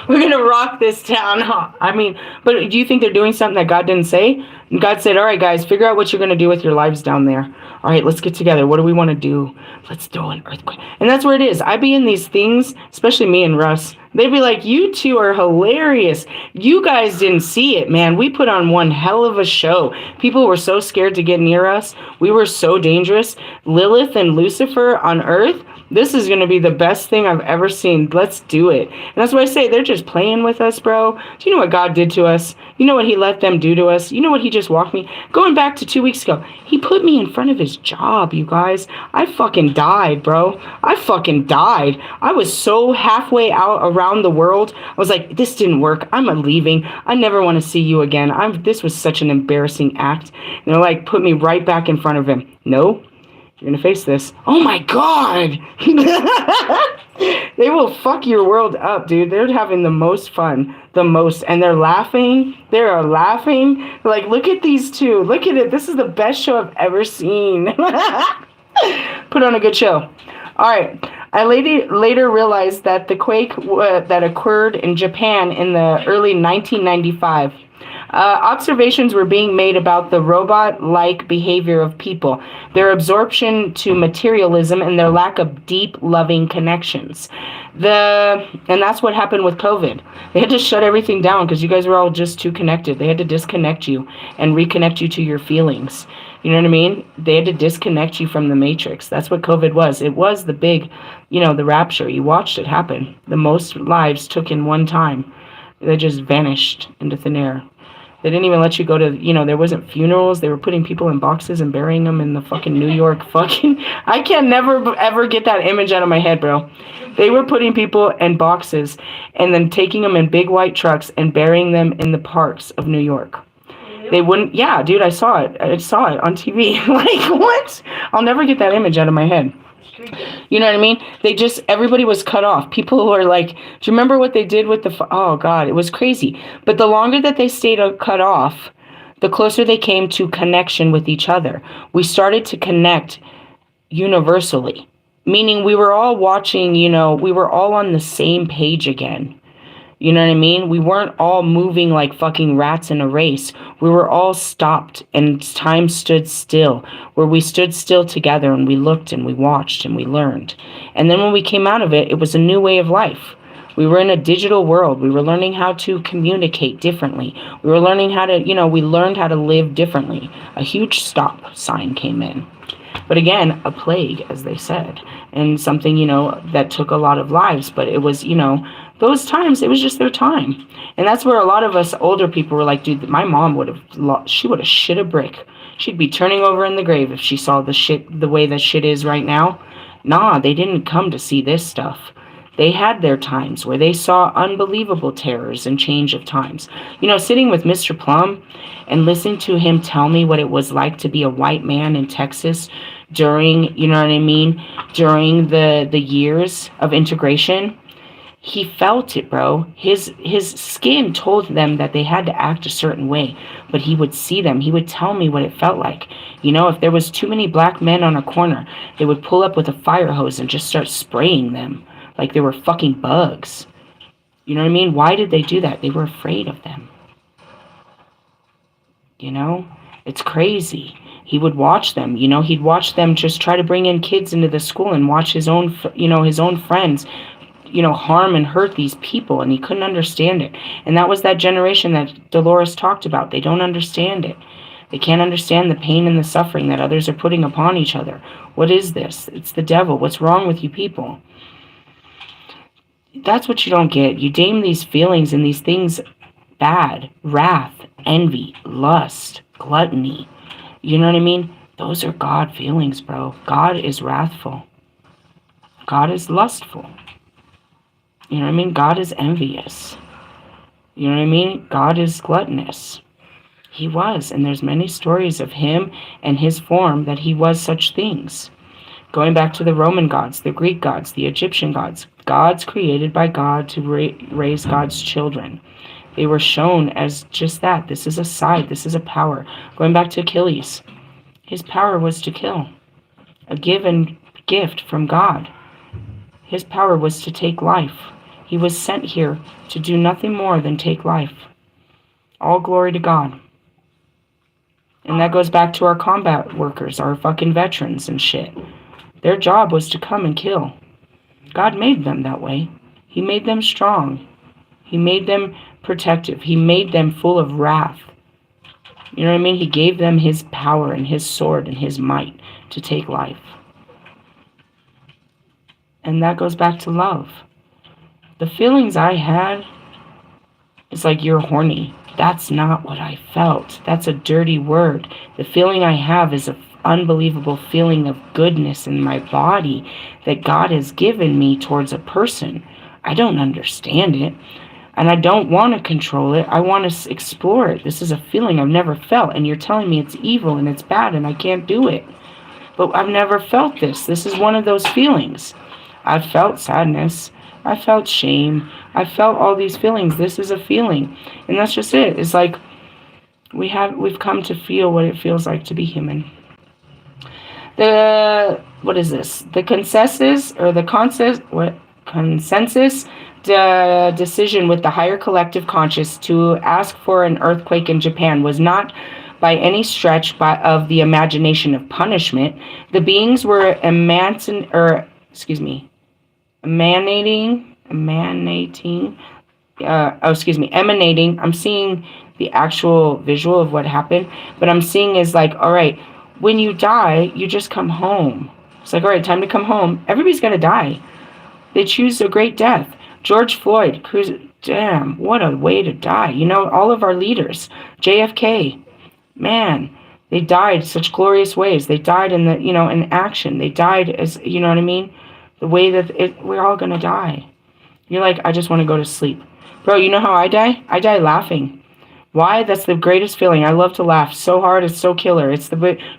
We're gonna rock this town. I mean, but do you think they're doing something that God didn't say? And God said, "All right, guys, figure out what you're gonna do with your lives down there. All right, let's get together. What do we want to do? Let's throw an earthquake." And that's where it is. I be in these things, especially me and Russ. They'd be like, "You two are hilarious. You guys didn't see it, man. We put on one hell of a show. People were so scared to get near us. We were so dangerous. Lilith and Lucifer on Earth. This is going to be the best thing I've ever seen. Let's do it." And that's why I say they're just playing with us, bro. Do you know what God did to us? You know what he let them do to us? You know what he just walked me? Going back to 2 weeks ago, he put me in front of his job, you guys. I fucking died, bro. I fucking died. I was so halfway out around the world. I was like, this didn't work. I'm leaving. I never want to see you again. This was such an embarrassing act. And they're like, put me right back in front of him. No, you're gonna face this. Oh my god! They will fuck your world up, dude. They're having the most fun. The most. And they're laughing. They are laughing. Like, look at these two. Look at it. This is the best show I've ever seen. Put on a good show. Alright. I later realized that the quake that occurred in Japan in the early 1995. Observations were being made about the robot-like behavior of people, their absorption to materialism, and their lack of deep, loving connections. And that's what happened with COVID. They had to shut everything down because you guys were all just too connected. They had to disconnect you and reconnect you to your feelings. You know what I mean? They had to disconnect you from the matrix. That's what COVID was. It was the big, the rapture. You watched it happen. The most lives took in one time. They just vanished into thin air. They didn't even let you go to, there wasn't funerals. They were putting people in boxes and burying them in the fucking New York fucking... I can never, ever get that image out of my head, bro. They were putting people in boxes and then taking them in big white trucks and burying them in the parks of New York. They wouldn't... Yeah, dude, I saw it. I saw it on TV. Like, what? I'll never get that image out of my head. You know what I mean? Everybody was cut off. People were like, do you remember what they did with oh God, it was crazy. But the longer that they stayed cut off, the closer they came to connection with each other. We started to connect universally, meaning we were all watching, we were all on the same page again. You know what I mean? We weren't all moving like fucking rats in a race. We were all stopped and time stood still, where we stood still together and we looked and we watched and we learned. And then when we came out of it, it was a new way of life. We were in a digital world. We were learning how to communicate differently. We were learning how to, we learned how to live differently. A huge stop sign came in. But again, a plague, as they said, and something, that took a lot of lives. But it was, those times, it was just their time. And that's where a lot of us older people were like, dude, my mom would have shit a brick. She'd be turning over in the grave if she saw the way that shit is right now. Nah, they didn't come to see this stuff. They had their times where they saw unbelievable terrors and change of times. Sitting with Mr. Plum and listening to him tell me what it was like to be a white man in Texas during, during the years of integration. He felt it, bro. His skin told them that they had to act a certain way, but he would see them. He would tell me what it felt like. If there was too many black men on a corner, they would pull up with a fire hose and just start spraying them like they were fucking bugs. You know what I mean? Why did they do that? They were afraid of them. It's crazy. He would watch them. He'd watch them just try to bring in kids into the school and watch his own friends harm and hurt these people, and he couldn't understand it. And that was that generation that Dolores talked about. They don't understand it. They can't understand the pain and the suffering that others are putting upon each other. What is this? It's the devil. What's wrong with you people? That's what you don't get. You deem these feelings and these things bad. Wrath, envy, lust, gluttony. You know what I mean? Those are God feelings, bro. God is wrathful. God is lustful. You know what I mean? God is envious. You know what I mean? God is gluttonous. He was, and there's many stories of him and his form that he was such things. Going back to the Roman gods, the Greek gods, the Egyptian gods, gods created by God to raise God's children. They were shown as just that. This is a side. This is a power. Going back to Achilles, his power was to kill. A given gift from God. His power was to take life. He was sent here to do nothing more than take life. All glory to God. And that goes back to our combat workers, our fucking veterans and shit. Their job was to come and kill. God made them that way. He made them strong. He made them protective. He made them full of wrath. You know what I mean? He gave them his power and his sword and his might to take life. And that goes back to love. The feelings I had, it's like you're horny. That's not what I felt. That's a dirty word. The feeling I have is an unbelievable feeling of goodness in my body that God has given me towards a person. I don't understand it. And I don't want to control it. I want to explore it. This is a feeling I've never felt. And you're telling me it's evil and it's bad and I can't do it. But I've never felt this. This is one of those feelings. I've felt sadness. I felt shame. I felt all these feelings. This is a feeling. And that's just it. It's like we've come to feel what it feels like to be human. What is this? The consensus the decision with the higher collective conscious to ask for an earthquake in Japan was not by any stretch of the imagination of punishment. The beings were emanating. I'm seeing the actual visual of what happened, but I'm seeing is like, all right, when you die, you just come home. It's like, all right, time to come home. Everybody's gonna die. They choose a great death. George Floyd, damn, what a way to die. You know, all of our leaders, JFK, man, they died such glorious ways. They died in in action. They died as, you know what I mean? The way that we're all gonna die. You're like, I just want to go to sleep. Bro, you know how I die? I die laughing. Why? That's the greatest feeling. I love to laugh so hard. It's so killer. It's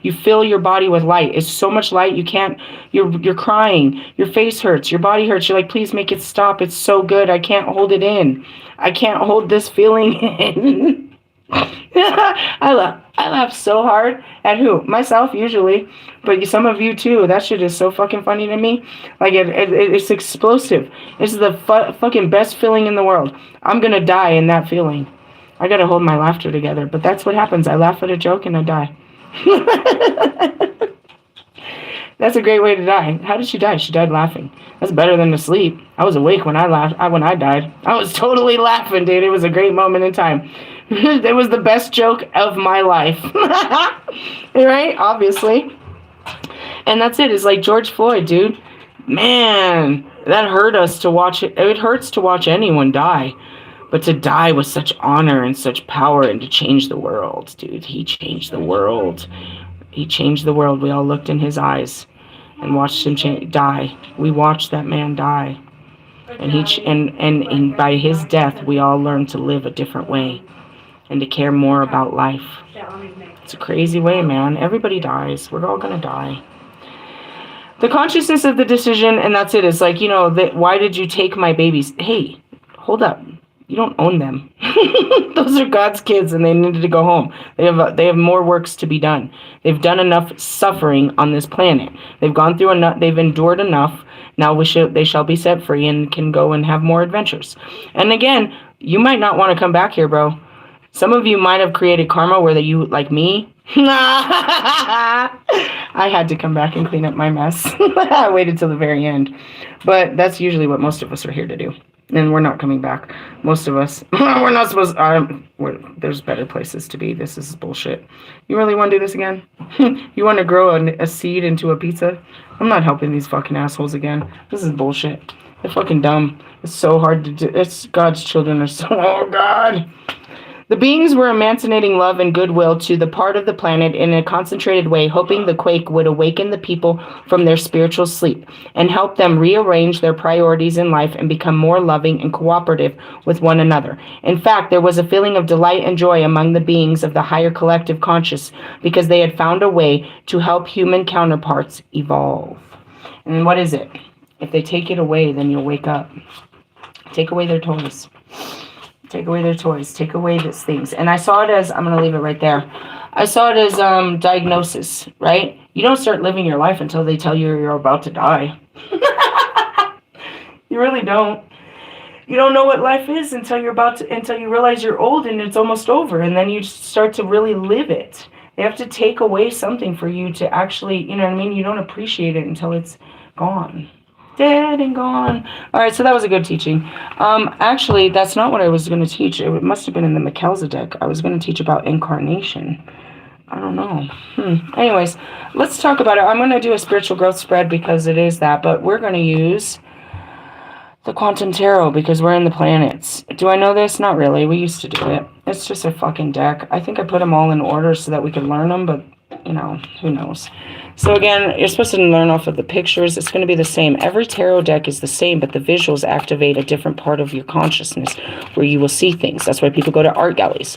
you fill your body with light. It's so much light. You're crying. Your face hurts. Your body hurts. You're like, please make it stop. It's so good. I can't hold it in. I can't hold this feeling in. I laugh so hard at who? Myself, usually. But some of you, too. That shit is so fucking funny to me. Like, it's explosive. It's the fucking best feeling in the world. I'm gonna die in that feeling. I gotta hold my laughter together. But that's what happens. I laugh at a joke and I die. That's a great way to die. How did she die? She died laughing. That's better than to sleep. I was awake when I died. I was totally laughing, dude. It was a great moment in time. It was the best joke of my life. Right? Obviously. And that's it. It's like George Floyd, dude. Man, that hurt us to watch it. It hurts to watch anyone die. But to die with such honor and such power and to change the world, dude. He changed the world. He changed the world. We all looked in his eyes and watched him die. We watched that man die. And by his death, we all learned to live a different way and to care more about life. It's a crazy way, man. Everybody dies. We're all going to die. The consciousness of the decision, and that's it. It's like, why did you take my babies? Hey, hold up. You don't own them. Those are God's kids, and they needed to go home. They have more works to be done. They've done enough suffering on this planet. They've gone through enough. They've endured enough. Now they shall be set free and can go and have more adventures. And again, you might not want to come back here, bro. Some of you might have created karma where you, like me, I had to come back and clean up my mess. I waited till the very end. But that's usually what most of us are here to do. And we're not coming back. Most of us. We're not supposed there's better places to be. This is bullshit. You really want to do this again? You want to grow a seed into a pizza? I'm not helping these fucking assholes again. This is bullshit. They're fucking dumb. It's so hard to do. It's God's children are so... Oh, God. The beings were emanating love and goodwill to the part of the planet in a concentrated way, hoping the quake would awaken the people from their spiritual sleep and help them rearrange their priorities in life and become more loving and cooperative with one another. In fact, there was a feeling of delight and joy among the beings of the higher collective conscious because they had found a way to help human counterparts evolve. And what is it? If they take it away, then you'll wake up. Take away their toys. Take away their toys. Take away these things. And I saw it as, I'm going to leave it right there. I saw it as diagnosis, right? You don't start living your life until they tell you you're about to die. You really don't. You don't know what life is until until you realize you're old and it's almost over. And then you start to really live it. They have to take away something for you to actually, you know what I mean? You don't appreciate it until it's gone. Dead and gone. All right, so that was a good teaching. Actually, that's not what I was going to teach. It must have been in the Melchizedek. I was going to teach about incarnation. I don't know. Anyways, let's talk about it. I'm going to do a spiritual growth spread because it is that, but we're going to use the quantum tarot because we're in the planets. Do I know this? Not really. We used to do it. It's just a fucking deck. I think I put them all in order so that we could learn them, but, you know, who knows. So again, you're supposed to learn off of the pictures. It's going to be the same. Every tarot deck is the same, but the visuals activate a different part of your consciousness where you will see things. That's why people go to art galleries.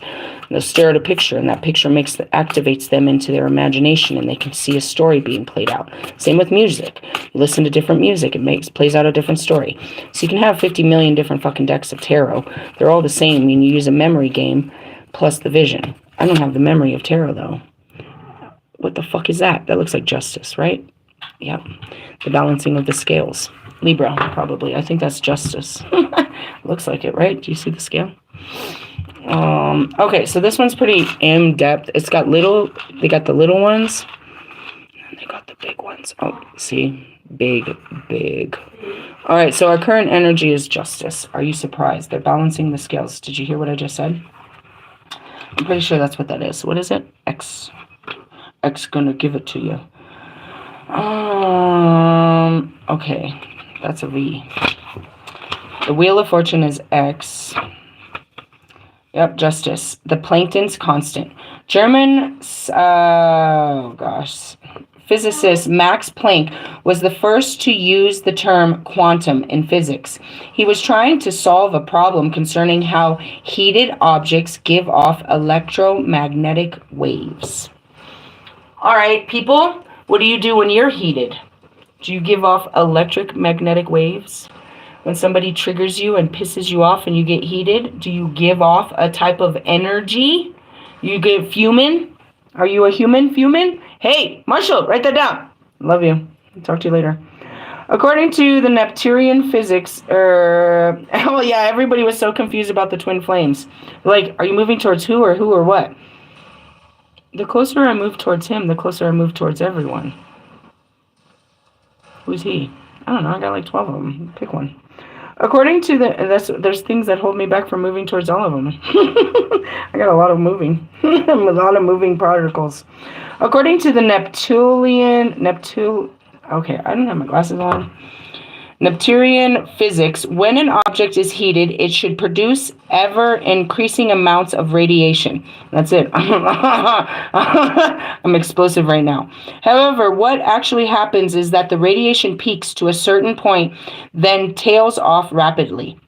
They'll stare at a picture, and that picture activates them into their imagination, and they can see a story being played out. Same with music. You listen to different music, it plays out a different story. So you can have 50 million different fucking decks of tarot. They're all the same. I mean, you use a memory game plus the vision. I don't have the memory of tarot, though. What the fuck is that? That looks like justice, right? Yep. The balancing of the scales. Libra, probably. I think that's justice. Looks like it, right? Do you see the scale? Okay, so this one's pretty in-depth. It's got they got the little ones. And they got the big ones. Oh, see? Big. All right, so our current energy is justice. Are you surprised? They're balancing the scales. Did you hear what I just said? I'm pretty sure that's what that is. What is it? X gonna give it to you. Okay, that's a V. The Wheel of Fortune is X. Yep, justice. The Planck's constant. German, physicist Max Planck was the first to use the term quantum in physics. He was trying to solve a problem concerning how heated objects give off electromagnetic waves. All right, people, what do you do when you're heated? Do you give off electromagnetic waves? When somebody triggers you and pisses you off and you get heated, do you give off a type of energy? You get fuming? Are you a human fuming? Hey, Marshall, write that down. Love you. Talk to you later. According to the Neptunian physics, oh yeah, everybody was so confused about the twin flames. Like, are you moving towards who or what? The closer I move towards him, the closer I move towards everyone. Who's he? I don't know. I got like 12 of them. Pick one. According to there's things that hold me back from moving towards all of them. I got a lot of moving. A lot of moving particles. According to the okay, I don't have my glasses on. Neptunian physics, when an object is heated, it should produce ever-increasing amounts of radiation. That's it. I'm explosive right now. However, what actually happens is that the radiation peaks to a certain point, then tails off rapidly.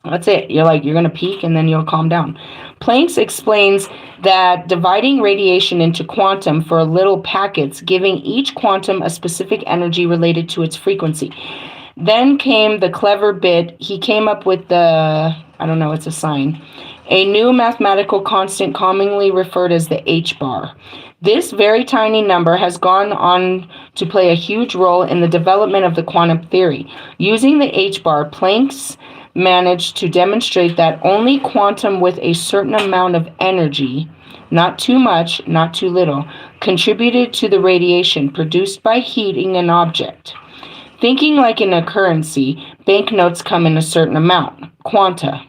That's it. You're going to peak and then you'll calm down. Planck explains that dividing radiation into quantum for little packets, giving each quantum a specific energy related to its frequency. Then came the clever bit. He came up with I don't know, it's a sign, a new mathematical constant commonly referred as the H-bar. This very tiny number has gone on to play a huge role in the development of the quantum theory. Using the H-bar, Planck managed to demonstrate that only quantum with a certain amount of energy, not too much, not too little, contributed to the radiation produced by heating an object. Thinking like in a currency, banknotes come in a certain amount, quanta,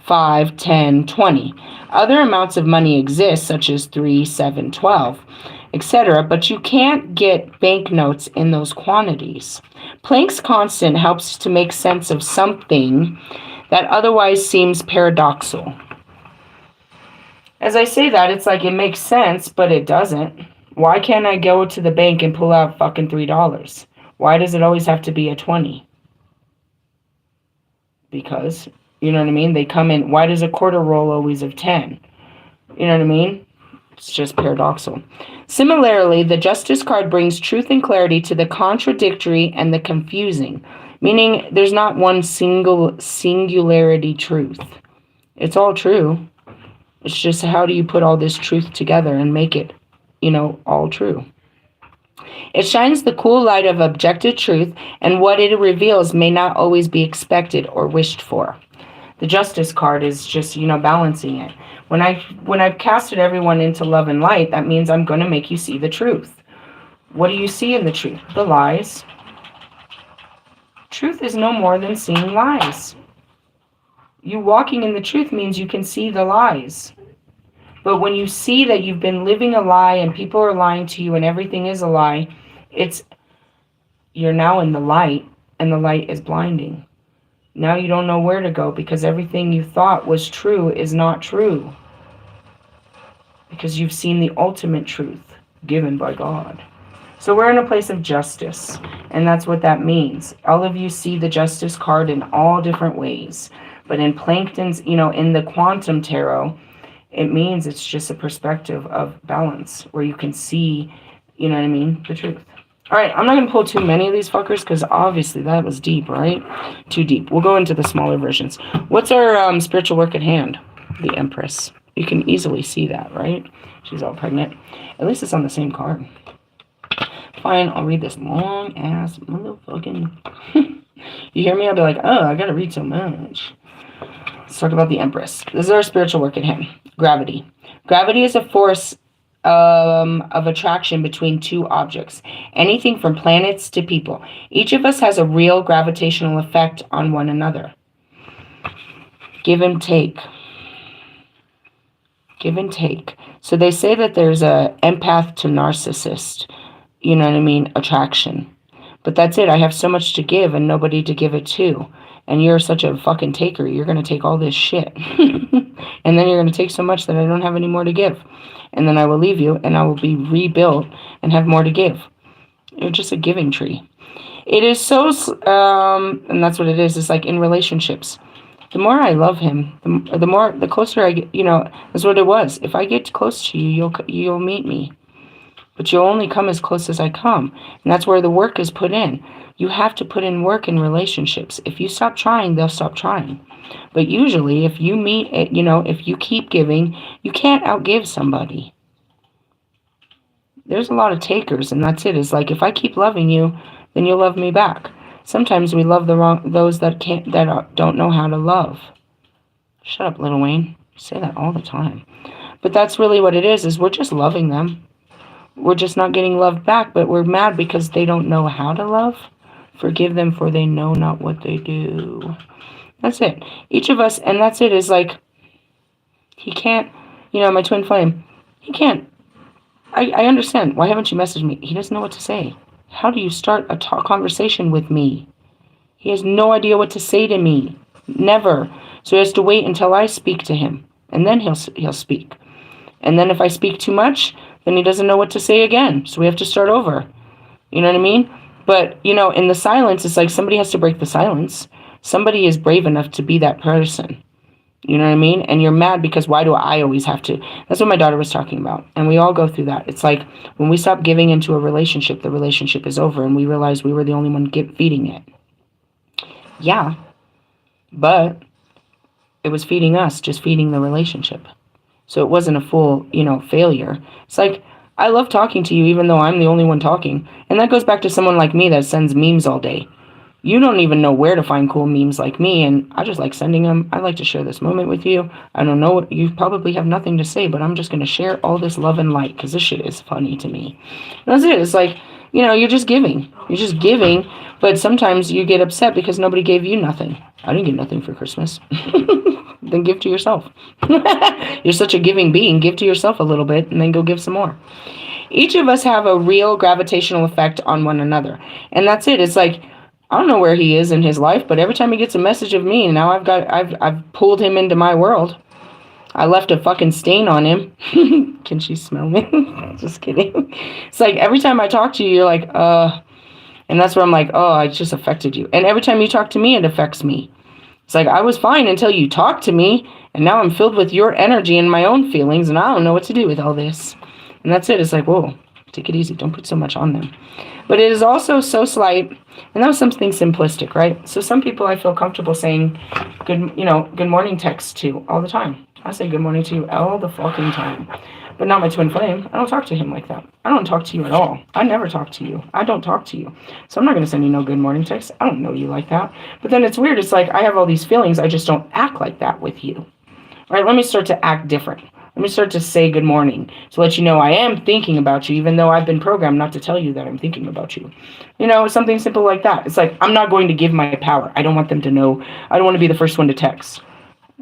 5, 10, 20. Other amounts of money exist, such as 3, 7, 12, etc., but you can't get banknotes in those quantities. Planck's constant helps to make sense of something that otherwise seems paradoxical. As I say that, it's like it makes sense, but it doesn't. Why can't I go to the bank and pull out fucking $3? Why does it always have to be a 20? Because, you know what I mean? They come in. Why does a quarter roll always of 10? You know what I mean? It's just paradoxical. Similarly, the Justice card brings truth and clarity to the contradictory and the confusing, meaning there's not one singularity truth. It's all true. It's just how do you put all this truth together and make it, all true. It shines the cool light of objective truth, and what it reveals may not always be expected or wished for. The Justice card is just, balancing it. When I've casted everyone into love and light, that means I'm going to make you see the truth. What do you see in the truth? The lies. Truth is no more than seeing lies. You walking in the truth means you can see the lies. But when you see that you've been living a lie and people are lying to you and everything is a lie, you're now in the light, and the light is blinding. Now you don't know where to go because everything you thought was true is not true. because you've seen the ultimate truth given by God. So we're in a place of justice, and that's what that means. All of you see the justice card in all different ways. But in Plankton's, in the quantum tarot, it means it's just a perspective of balance where you can see, the truth. All right, I'm not going to pull too many of these fuckers because obviously that was deep, right? Too deep. We'll go into the smaller versions. What's our spiritual work at hand? The Empress. You can easily see that, right? She's all pregnant. At least it's on the same card. Fine, I'll read this long-ass motherfucking... You hear me? I'll be like, oh, I got to read so much. Let's talk about the Empress. This is our spiritual work at hand. Gravity. Gravity is a force of attraction between two objects, anything from planets to people. Each of us has a real gravitational effect on one another. Give and take. Give and take. So they say that there's a empath to narcissist, attraction. But that's it. I have so much to give and nobody to give it to. And you're such a fucking taker. You're going to take all this shit. And then you're going to take so much that I don't have any more to give. And then I will leave you and I will be rebuilt and have more to give. You're just a giving tree. It is so, and that's what it is. It's like in relationships. The more I love him, the closer I get, that's what it was. If I get close to you, you'll meet me. But you'll only come as close as I come. And that's where the work is put in. You have to put in work in relationships. If you stop trying, they'll stop trying. But usually, if you meet, if you keep giving, you can't outgive somebody. There's a lot of takers, and that's it. It's like, if I keep loving you, then you'll love me back. Sometimes we love those that don't know how to love. Shut up, Little Wayne. You say that all the time. But that's really what it is we're just loving them. We're just not getting loved back, but we're mad because they don't know how to love. Forgive them, for they know not what they do. That's it. Each of us, and that's it, is like, he can't, my twin flame, he can't. I understand. Why haven't you messaged me? He doesn't know what to say. How do you start a conversation with me? He has no idea what to say to me. Never. So he has to wait until I speak to him, and then he'll speak. And then if I speak too much, then he doesn't know what to say again. So we have to start over. You know what I mean? But, in the silence, it's like somebody has to break the silence. Somebody is brave enough to be that person. You know what I mean? And you're mad because why do I always have to? That's what my daughter was talking about. And we all go through that. It's like when we stop giving into a relationship, the relationship is over. And we realize we were the only one feeding it. Yeah. But it was feeding us, just feeding the relationship. So it wasn't a full, failure. It's like, I love talking to you even though I'm the only one talking. And that goes back to someone like me that sends memes all day. You don't even know where to find cool memes like me, and I just like sending them. I like to share this moment with you. I don't know what, you probably have nothing to say, but I'm just going to share all this love and light because this shit is funny to me. And that's it. It's like, you're just giving. You're just giving, but sometimes you get upset because nobody gave you nothing. I didn't get nothing for Christmas. Then give to yourself. You're such a giving being. Give to yourself a little bit and then go give some more. Each of us have a real gravitational effect on one another. And that's it. It's like, I don't know where he is in his life, but every time he gets a message of me, now I've pulled him into my world. I left a fucking stain on him. Can she smell me? Just kidding. It's like every time I talk to you, you're like, and that's where I'm like, oh, I just affected you. And every time you talk to me, it affects me. It's like, I was fine until you talked to me, and now I'm filled with your energy and my own feelings, and I don't know what to do with all this. And that's it. It's like, whoa, take it easy. Don't put so much on them. But it is also so slight, and that was something simplistic, right? So some people I feel comfortable saying good morning text to all the time. I say good morning to you all the fucking time. But not my twin flame. I don't talk to him like that. I don't talk to you at all. I never talk to you. I don't talk to you. So I'm not going to send you no good morning text. I don't know you like that. But then it's weird. It's like I have all these feelings. I just don't act like that with you. All right, let me start to act different. Let me start to say good morning to let you know I am thinking about you, even though I've been programmed not to tell you that I'm thinking about you. Something simple like that. It's like, I'm not going to give my power. I don't want them to know. I don't want to be the first one to text.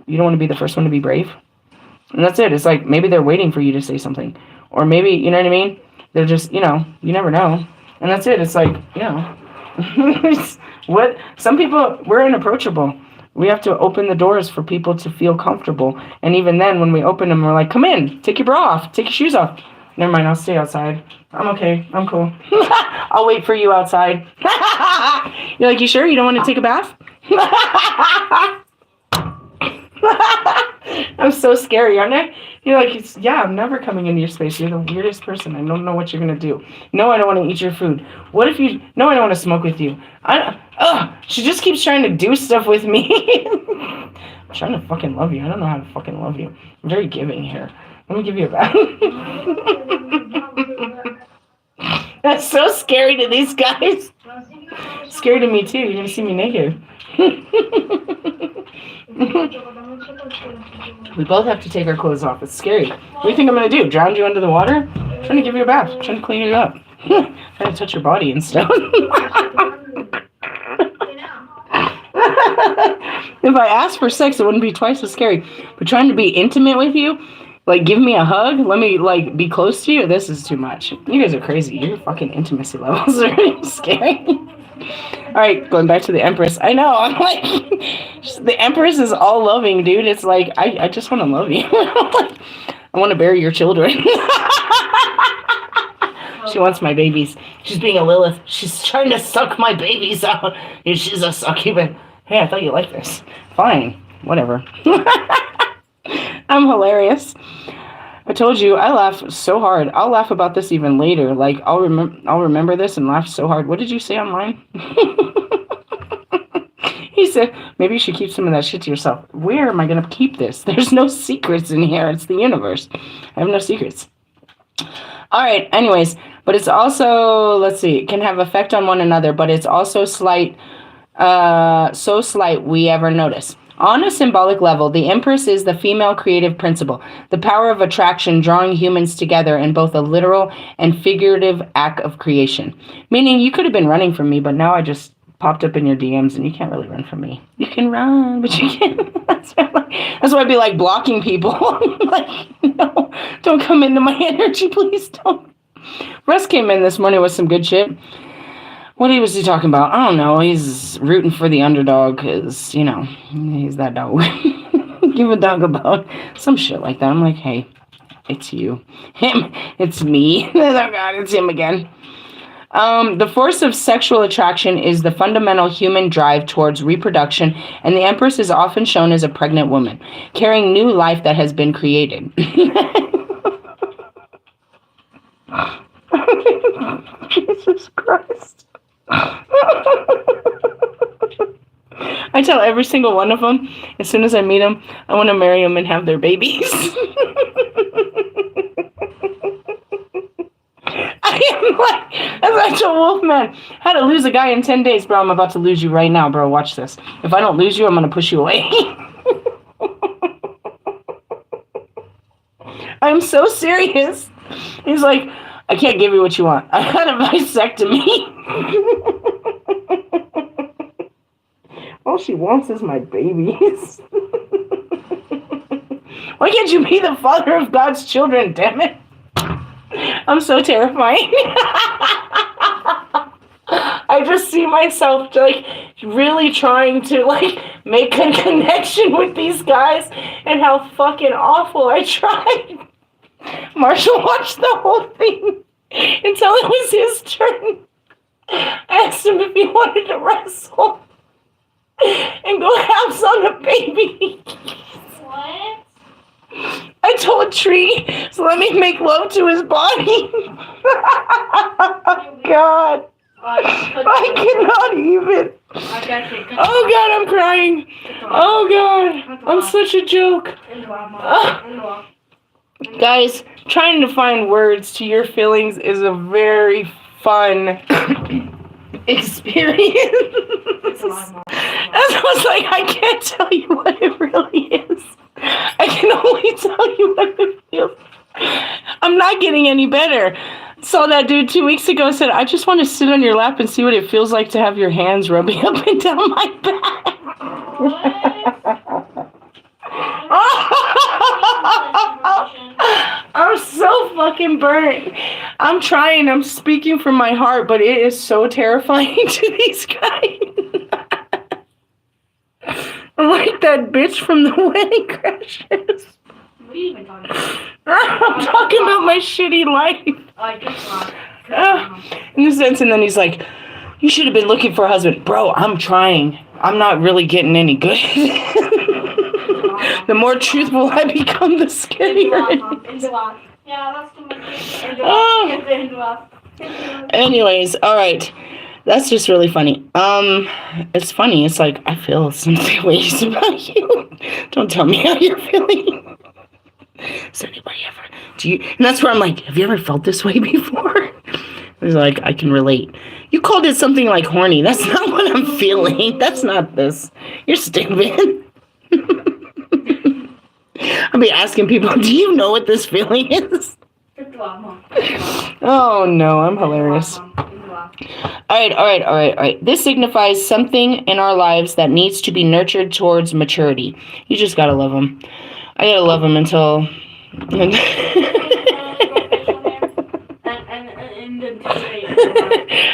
You don't want to be the first one to be brave. And that's it. It's like, maybe they're waiting for you to say something. Or maybe, you know what I mean? They're just, you never know. And that's it. It's like, what? Some people, we're unapproachable. We have to open the doors for people to feel comfortable. And even then, when we open them, we're like, come in, take your bra off, take your shoes off. Never mind, I'll stay outside. I'm okay, I'm cool. I'll wait for you outside. You're like, you sure you don't want to take a bath? I'm so scary, aren't I? You're like, yeah, I'm never coming into your space. You're the weirdest person. I don't know what you're going to do. No, I don't want to eat your food. What if you... No, I don't want to smoke with you. She just keeps trying to do stuff with me. I'm trying to fucking love you. I don't know how to fucking love you. I'm very giving here. Let me give you a bath. That's so scary to these guys. Scary to me too. You're going to see me naked. We both have to take our clothes off. It's scary. What do you think I'm going to do? Drown you under the water? I'm trying to give you a bath. I'm trying to clean you up. Trying to touch your body and stuff. If I asked for sex, it wouldn't be twice as scary. But trying to be intimate with you, like give me a hug, let me like be close to you, this is too much. You guys are crazy. Your fucking intimacy levels are really scary. Alright, going back to the Empress. I know, I'm like, the Empress is all loving, dude. It's like, I just want to love you. I want to bury your children. She wants my babies. She's being a Lilith. She's trying to suck my babies out. She's a succubus. Hey, I thought you liked this. Fine, whatever. I'm hilarious. I told you, I laugh so hard. I'll laugh about this even later. Like, I'll remember this and laugh so hard. What did you say online? He said, maybe you should keep some of that shit to yourself. Where am I going to keep this? There's no secrets in here. It's the universe. I have no secrets. All right, anyways. But it's also, let's see, it can have effect on one another, but it's also slight, so slight we ever notice. On a symbolic level, the Empress is the female creative principle, the power of attraction drawing humans together in both a literal and figurative act of creation. Meaning you could have been running from me, but now I just popped up in your DMs and you can't really run from me. You can run, but you can't. That's why I'd be like blocking people. Like, no, don't come into my energy, please don't. Russ came in this morning with some good shit. What was he talking about? I don't know. He's rooting for the underdog because, you know, he's that dog. Give a dog a bone. Some shit like that. I'm like, hey, it's you. Him. It's me. Oh, God, it's him again. The force of sexual attraction is the fundamental human drive towards reproduction, and the Empress is often shown as a pregnant woman, carrying new life that has been created. Jesus Christ. I tell every single one of them, as soon as I meet them, I want to marry them and have their babies. I am like, as I told Wolfman, how to lose a guy in 10 days, bro. I'm about to lose you right now, bro. Watch this. If I don't lose you, I'm going to push you away. I'm so serious. He's like, I can't give you what you want. I had a vasectomy. All she wants is my babies. Why can't you be the father of God's children, damn it? I'm so terrifying. I just see myself like really trying to like make a connection with these guys and how fucking awful I tried. Marshall watched the whole thing until it was his turn. I asked him if he wanted to wrestle and go halves on a baby. What? I told Tree, so let me make love to his body. God. I cannot even. Oh God, I'm crying. Oh God, I'm such a joke. Guys, trying to find words to your feelings is a very fun experience. I was like, I can't tell you what it really is. I can only tell you what it feels. I'm not getting any better. Saw that dude 2 weeks ago, said, I just want to sit on your lap and see what it feels like to have your hands rubbing up and down my back. I'm so fucking burnt. I'm trying. I'm speaking from my heart, but it is so terrifying to these guys. I'm that bitch from the Wedding Crashers. What are you even talking about? I'm talking about my shitty life. In the sense, and then he's like, you should have been looking for a husband. Bro, I'm trying. I'm not really getting any good. The more truthful I become, the scarier. Yeah, that's too much. Anyways, all right. That's just really funny. It's funny. It's like, I feel some ways about you. Don't tell me how you're feeling. Is anybody ever? Do you? And that's where I'm like, have you ever felt this way before? He's like, I can relate. You called it something like horny. That's not what I'm feeling. That's not this. You're stupid. I'll be asking people, do you know what this feeling is? Oh no, I'm hilarious. All right. This signifies something in our lives that needs to be nurtured towards maturity. You just gotta love them. I gotta love them until...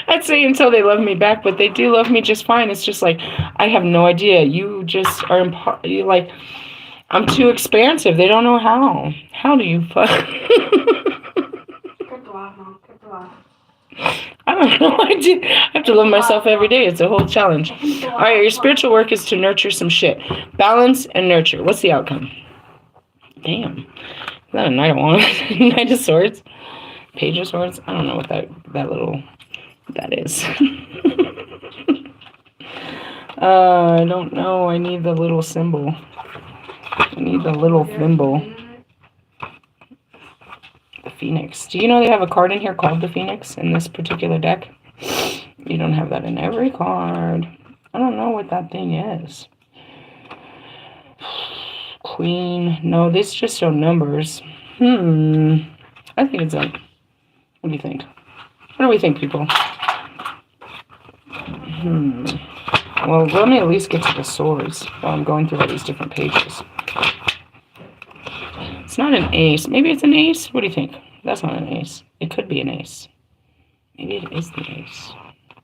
I'd say until they love me back, but they do love me just fine. It's just like, I have no idea. You just are... you like, I'm too expansive. They don't know how. How do you fuck? I don't know. I have to love myself every day. It's a whole challenge. All right, your spiritual work is to nurture some shit. Balance and nurture. What's the outcome? Damn. Is that a Knight of Wands? Knight of Swords? Page of Swords? I don't know what that is. I don't know. I need the little symbol. I need the little thimble. The Phoenix. Do you know they have a card in here called the Phoenix in this particular deck? You don't have that in every card. I don't know what that thing is. Queen. No, these just show numbers. I think it's like... What do you think? What do we think, people? Well, let me at least get to the swords while I'm going through all these different pages. It's not an ace. Maybe it's an ace? What do you think? That's not an ace. It could be an ace. Maybe it is the ace.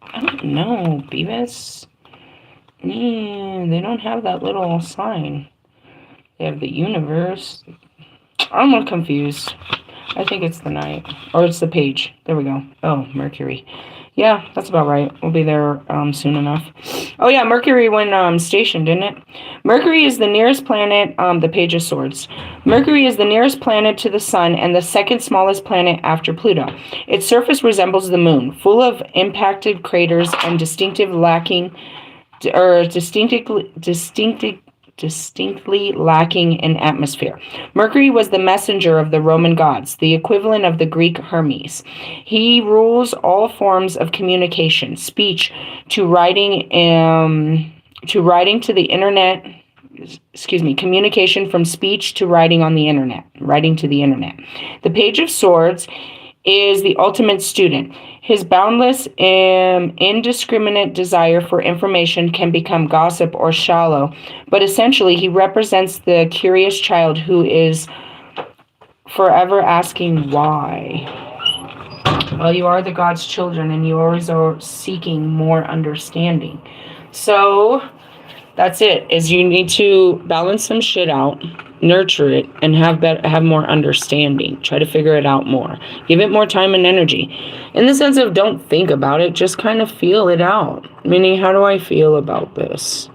I don't know, Beavis. Yeah, they don't have that little sign. They have the universe. I'm more confused. I think it's the Knight. Or it's the Page. There we go. Oh, Mercury. Yeah, that's about right. We'll be there soon enough. Oh yeah, Mercury went stationed, didn't it? Mercury is the nearest planet, the Page of Swords. Mercury is the nearest planet to the Sun and the second smallest planet after Pluto. Its surface resembles the Moon, full of impacted craters and distinctly lacking in atmosphere. Mercury was the messenger of the Roman gods, the equivalent of the Greek Hermes. He rules all forms of communication, speech to writing to the internet. Communication from speech to writing on the internet, writing to the internet. The Page of Swords is the ultimate student. His boundless, indiscriminate desire for information can become gossip or shallow, but essentially he represents the curious child who is forever asking why. Well, you are the God's children, and you always are seeking more understanding. So that's it, is you need to balance some shit out, nurture it, and have more understanding. Try to figure it out more. Give it more time and energy. In the sense of don't think about it, just kind of feel it out. Meaning, how do I feel about this?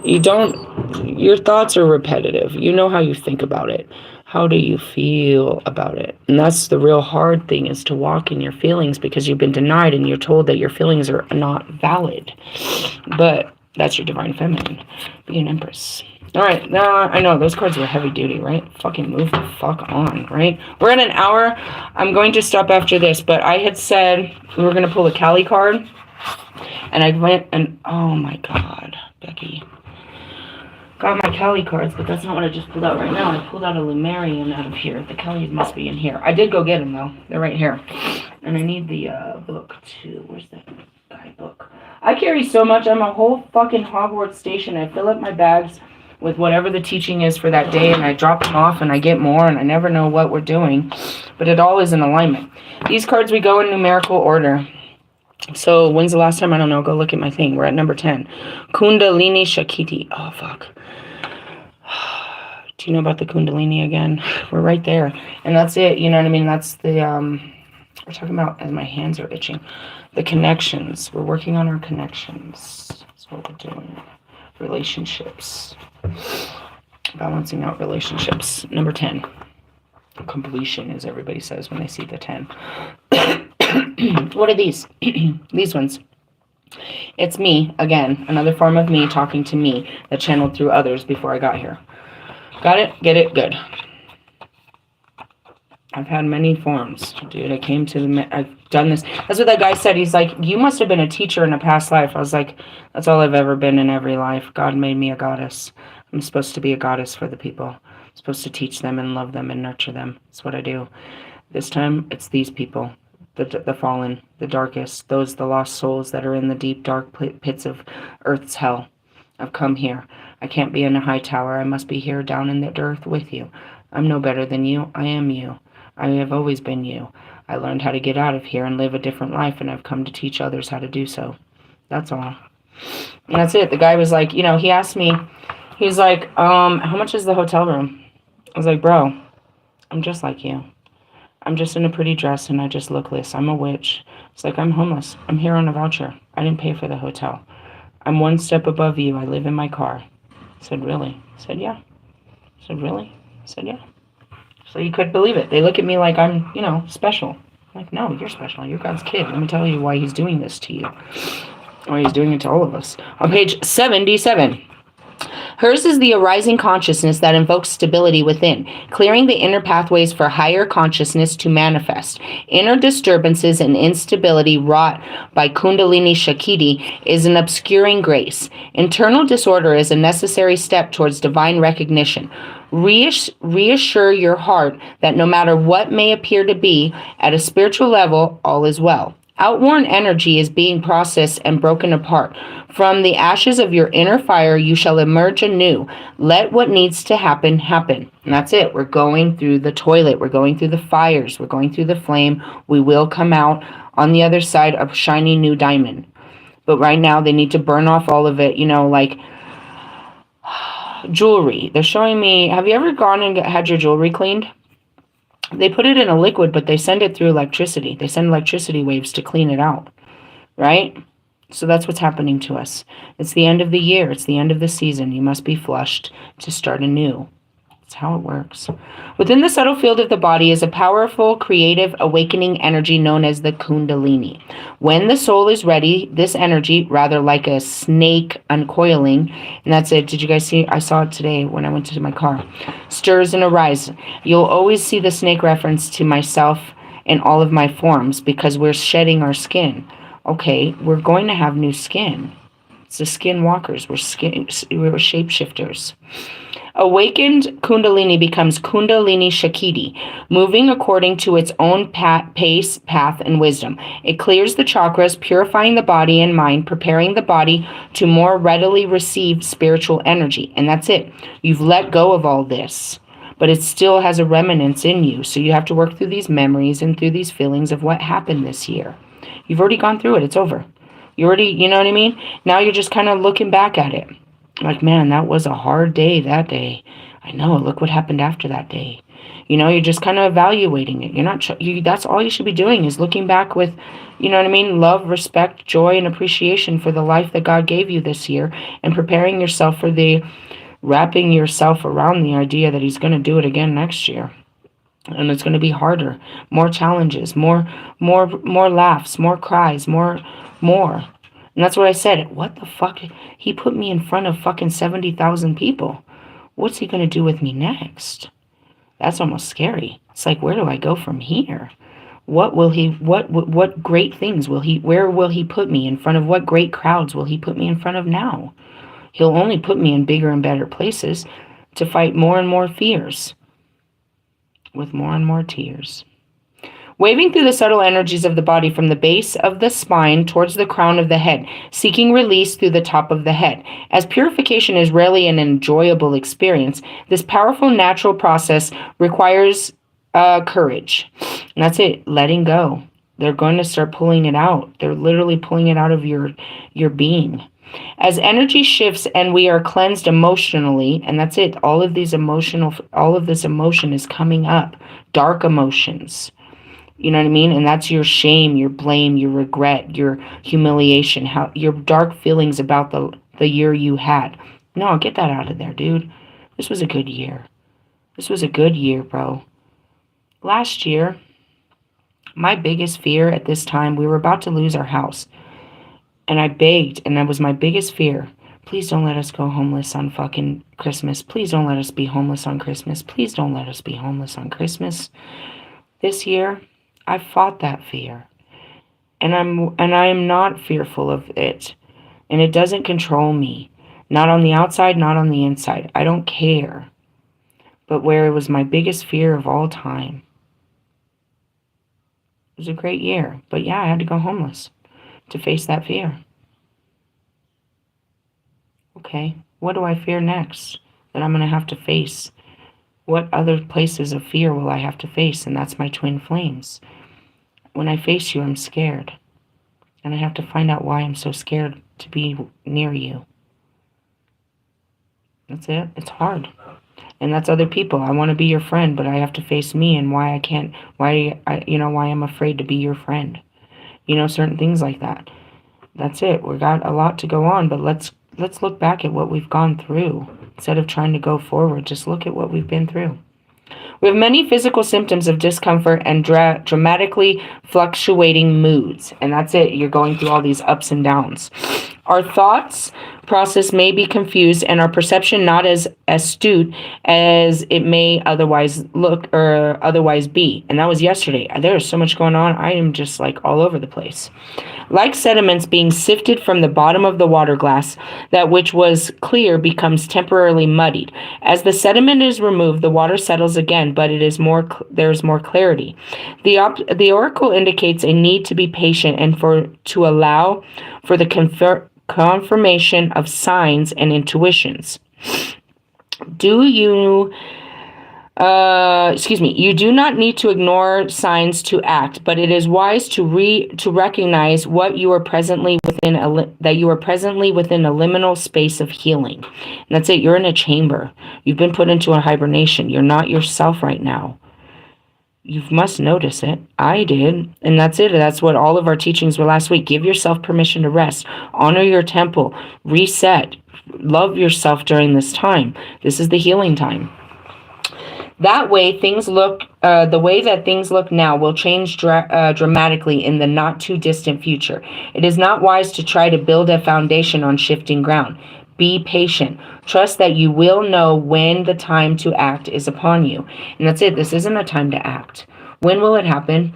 Your thoughts are repetitive. You know how you think about it. How do you feel about it? And that's the real hard thing, is to walk in your feelings, because you've been denied and you're told that your feelings are not valid. But that's your divine feminine. Be an empress. All right. I know those cards were heavy duty, right? Fucking move the fuck on, right? We're at an hour. I'm going to stop after this, but I had said we were going to pull a Cali card. And I went and, oh my God, Becky. Got my Cali cards, but that's not what I just pulled out right now. I pulled out a Lumerian out of here. The Cali must be in here. I did go get them, though. They're right here. And I need the book, too. Where's that guidebook? I carry so much. I'm a whole fucking Hogwarts station. I fill up my bags with whatever the teaching is for that day, and I drop them off, and I get more, and I never know what we're doing. But it all is in alignment. These cards, we go in numerical order. So, when's the last time? I don't know. Go look at my thing. We're at number 10. Kundalini Shakti. Oh, fuck. Do you know about the Kundalini again? We're right there. And that's it. You know what I mean? That's the, we're talking about, as my hands are itching, the connections. We're working on our connections. That's what we're doing. Relationships. Balancing out relationships. Number 10. Completion, as everybody says when they see the 10. What are these? These ones. It's me, again, another form of me talking to me that channeled through others before I got here. Got it? Get it? Good. I've had many forms, dude. I've done this. That's what that guy said. He's like, you must have been a teacher in a past life. I was like, that's all I've ever been in every life. God made me a goddess. I'm supposed to be a goddess for the people. I'm supposed to teach them and love them and nurture them. That's what I do. This time, it's these people. The fallen, the darkest, the lost souls that are in the deep, dark pits of Earth's hell. I've come here. I can't be in a high tower. I must be here down in the earth with you. I'm no better than you. I am you. I have always been you. I learned how to get out of here and live a different life, and I've come to teach others how to do so. That's all. And that's it. The guy was like, he asked me, he's like, how much is the hotel room? I was like, bro, I'm just like you. I'm just in a pretty dress and I just look less. I'm a witch. It's like, I'm homeless. I'm here on a voucher. I didn't pay for the hotel. I'm one step above you. I live in my car. I said, really? I said, yeah. I said, really? I said, yeah. So you couldn't believe it. They look at me like I'm, special. I'm like, no, you're special. You're God's kid. Let me tell you why he's doing this to you. Why he's doing it to all of us. On page 77. Hers is the arising consciousness that invokes stability within, clearing the inner pathways for higher consciousness to manifest. Inner disturbances and instability wrought by Kundalini Shakti is an obscuring grace. Internal disorder is a necessary step towards divine recognition. Reassure your heart that no matter what may appear to be, at a spiritual level, all is well. Outworn energy is being processed and broken apart. From the ashes of your inner fire, you shall emerge anew. Let what needs to happen, happen. And that's it. We're going through the toilet. We're going through the fires. We're going through the flame. We will come out on the other side a shiny new diamond. But right now, they need to burn off all of it, like jewelry. They're showing me, have you ever gone and had your jewelry cleaned? They put it in a liquid, but they send it through electricity. They send electricity waves to clean it out, right? So that's what's happening to us. It's the end of the year. It's the end of the season. You must be flushed to start anew. That's how it works. Within the subtle field of the body is a powerful, creative, awakening energy known as the Kundalini. When the soul is ready, this energy, rather like a snake uncoiling, and that's it. Did you guys see? I saw it today when I went to my car. Stirs and arises. You'll always see the snake reference to myself in all of my forms because we're shedding our skin. Okay, we're going to have new skin. It's the skin walkers. We're shapeshifters. Awakened Kundalini becomes Kundalini Shakti, moving according to its own pace, path, and wisdom. It clears the chakras, purifying the body and mind, preparing the body to more readily receive spiritual energy. And that's it. You've let go of all this, but it still has a remnants in you. So you have to work through these memories and through these feelings of what happened this year. You've already gone through it. It's over. You already, you know what I mean? Now you're just kind of looking back at it. Like, man, that was a hard day that day. I know. Look what happened after that day. You're just kind of evaluating it. You're not. That's all you should be doing is looking back with, love, respect, joy, and appreciation for the life that God gave you this year, and preparing yourself for wrapping yourself around the idea that He's going to do it again next year. And it's going to be harder, more challenges, more laughs, more cries, more. And that's what I said. What the fuck? He put me in front of fucking 70,000 people. What's he going to do with me next? That's almost scary. It's like, where do I go from here? What great things where will he put me? In front of what great crowds will he put me in front of now? He'll only put me in bigger and better places to fight more and more fears with more and more tears. Waving through the subtle energies of the body from the base of the spine towards the crown of the head, seeking release through the top of the head. As purification is rarely an enjoyable experience, this powerful natural process requires courage. And that's it, letting go. They're going to start pulling it out. They're literally pulling it out of your being. As energy shifts and we are cleansed emotionally, and that's it, all of this emotion is coming up, dark emotions. You know what I mean? And that's your shame, your blame, your regret, your humiliation, your dark feelings about the year you had. No, get that out of there, dude. This was a good year. This was a good year, bro. Last year, my biggest fear at this time, we were about to lose our house. And I begged, and that was my biggest fear. Please don't let us go homeless on fucking Christmas. Please don't let us be homeless on Christmas. Please don't let us be homeless on Christmas. This year, I fought that fear. And I am not fearful of it. And it doesn't control me. Not on the outside, not on the inside. I don't care. But where it was my biggest fear of all time. It was a great year. But yeah, I had to go homeless to face that fear. Okay, what do I fear next that I'm going to have to face? What other places of fear will I have to face? And that's my twin flames. When I face you, I'm scared. And I have to find out why I'm so scared to be near you. That's it. It's hard. And that's other people. I want to be your friend, but I have to face me and why I can't, why I'm afraid to be your friend. Certain things like that. That's it. We got a lot to go on, but let's look back at what we've gone through. Instead of trying to go forward, just look at what we've been through. We have many physical symptoms of discomfort and dramatically fluctuating moods. And that's it. You're going through all these ups and downs. Our thoughts process may be confused and our perception not as astute as it may otherwise look or otherwise be. And that was yesterday. There is so much going on. I am just like all over the place. Like sediments being sifted from the bottom of the water glass, that which was clear becomes temporarily muddied. As the sediment is removed, the water settles again, but there's more clarity. The oracle indicates a need to be patient and to allow for the confirmation of signs and intuitions. You do not need to ignore signs to act, but it is wise to recognize what you are presently within that you are presently within a liminal space of healing. And that's it. You're in a chamber. You've been put into a hibernation. You're not yourself right now. You must notice it. I did. And that's it. That's what all of our teachings were last week. Give yourself permission to rest. Honor your temple. Reset. Love yourself during this time. This is the healing time. That way, the way that things look now will change dramatically in the not too distant future. It is not wise to try to build a foundation on shifting ground. Be patient. Trust that you will know when the time to act is upon you. And that's it. This isn't a time to act. When will it happen?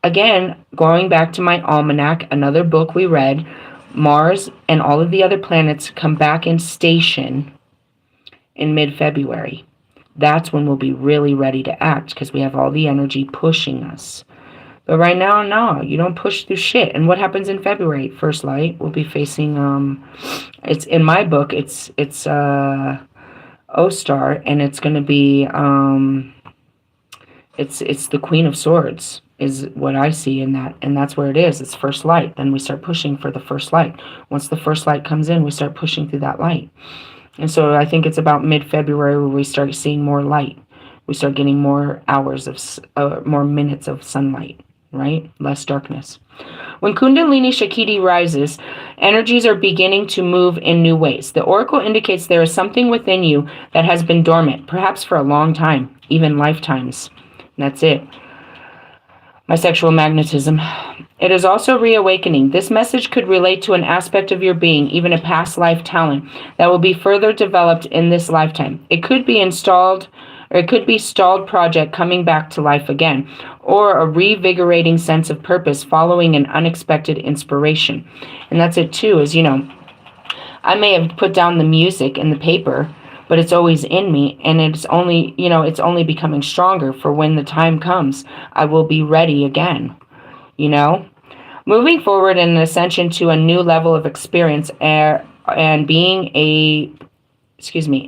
Again, going back to my almanac, another book we read, Mars and all of the other planets come back in station in mid-February. That's when we'll be really ready to act because we have all the energy pushing us. But right now, no, you don't push through shit. And what happens in February? First light, we'll be facing, it's in my book, it's O-Star, and it's going to be, it's the Queen of Swords is what I see in that. And that's where it is. It's first light. Then we start pushing for the first light. Once the first light comes in, we start pushing through that light. And so I think it's about mid-February where we start seeing more light. We start getting more more minutes of sunlight, right? Less darkness. When Kundalini Shakti rises, energies are beginning to move in new ways. The oracle indicates there is something within you that has been dormant, perhaps for a long time, even lifetimes. And that's it. My sexual magnetism. It is also reawakening. This message could relate to an aspect of your being, even a past life talent, that will be further developed in this lifetime. It could be stalled project coming back to life again, or a revigorating sense of purpose following an unexpected inspiration. And that's it too, is, I may have put down the music and the paper, but it's always in me, and it's only becoming stronger for when the time comes. I will be ready again, Moving forward in an ascension to a new level of experience and being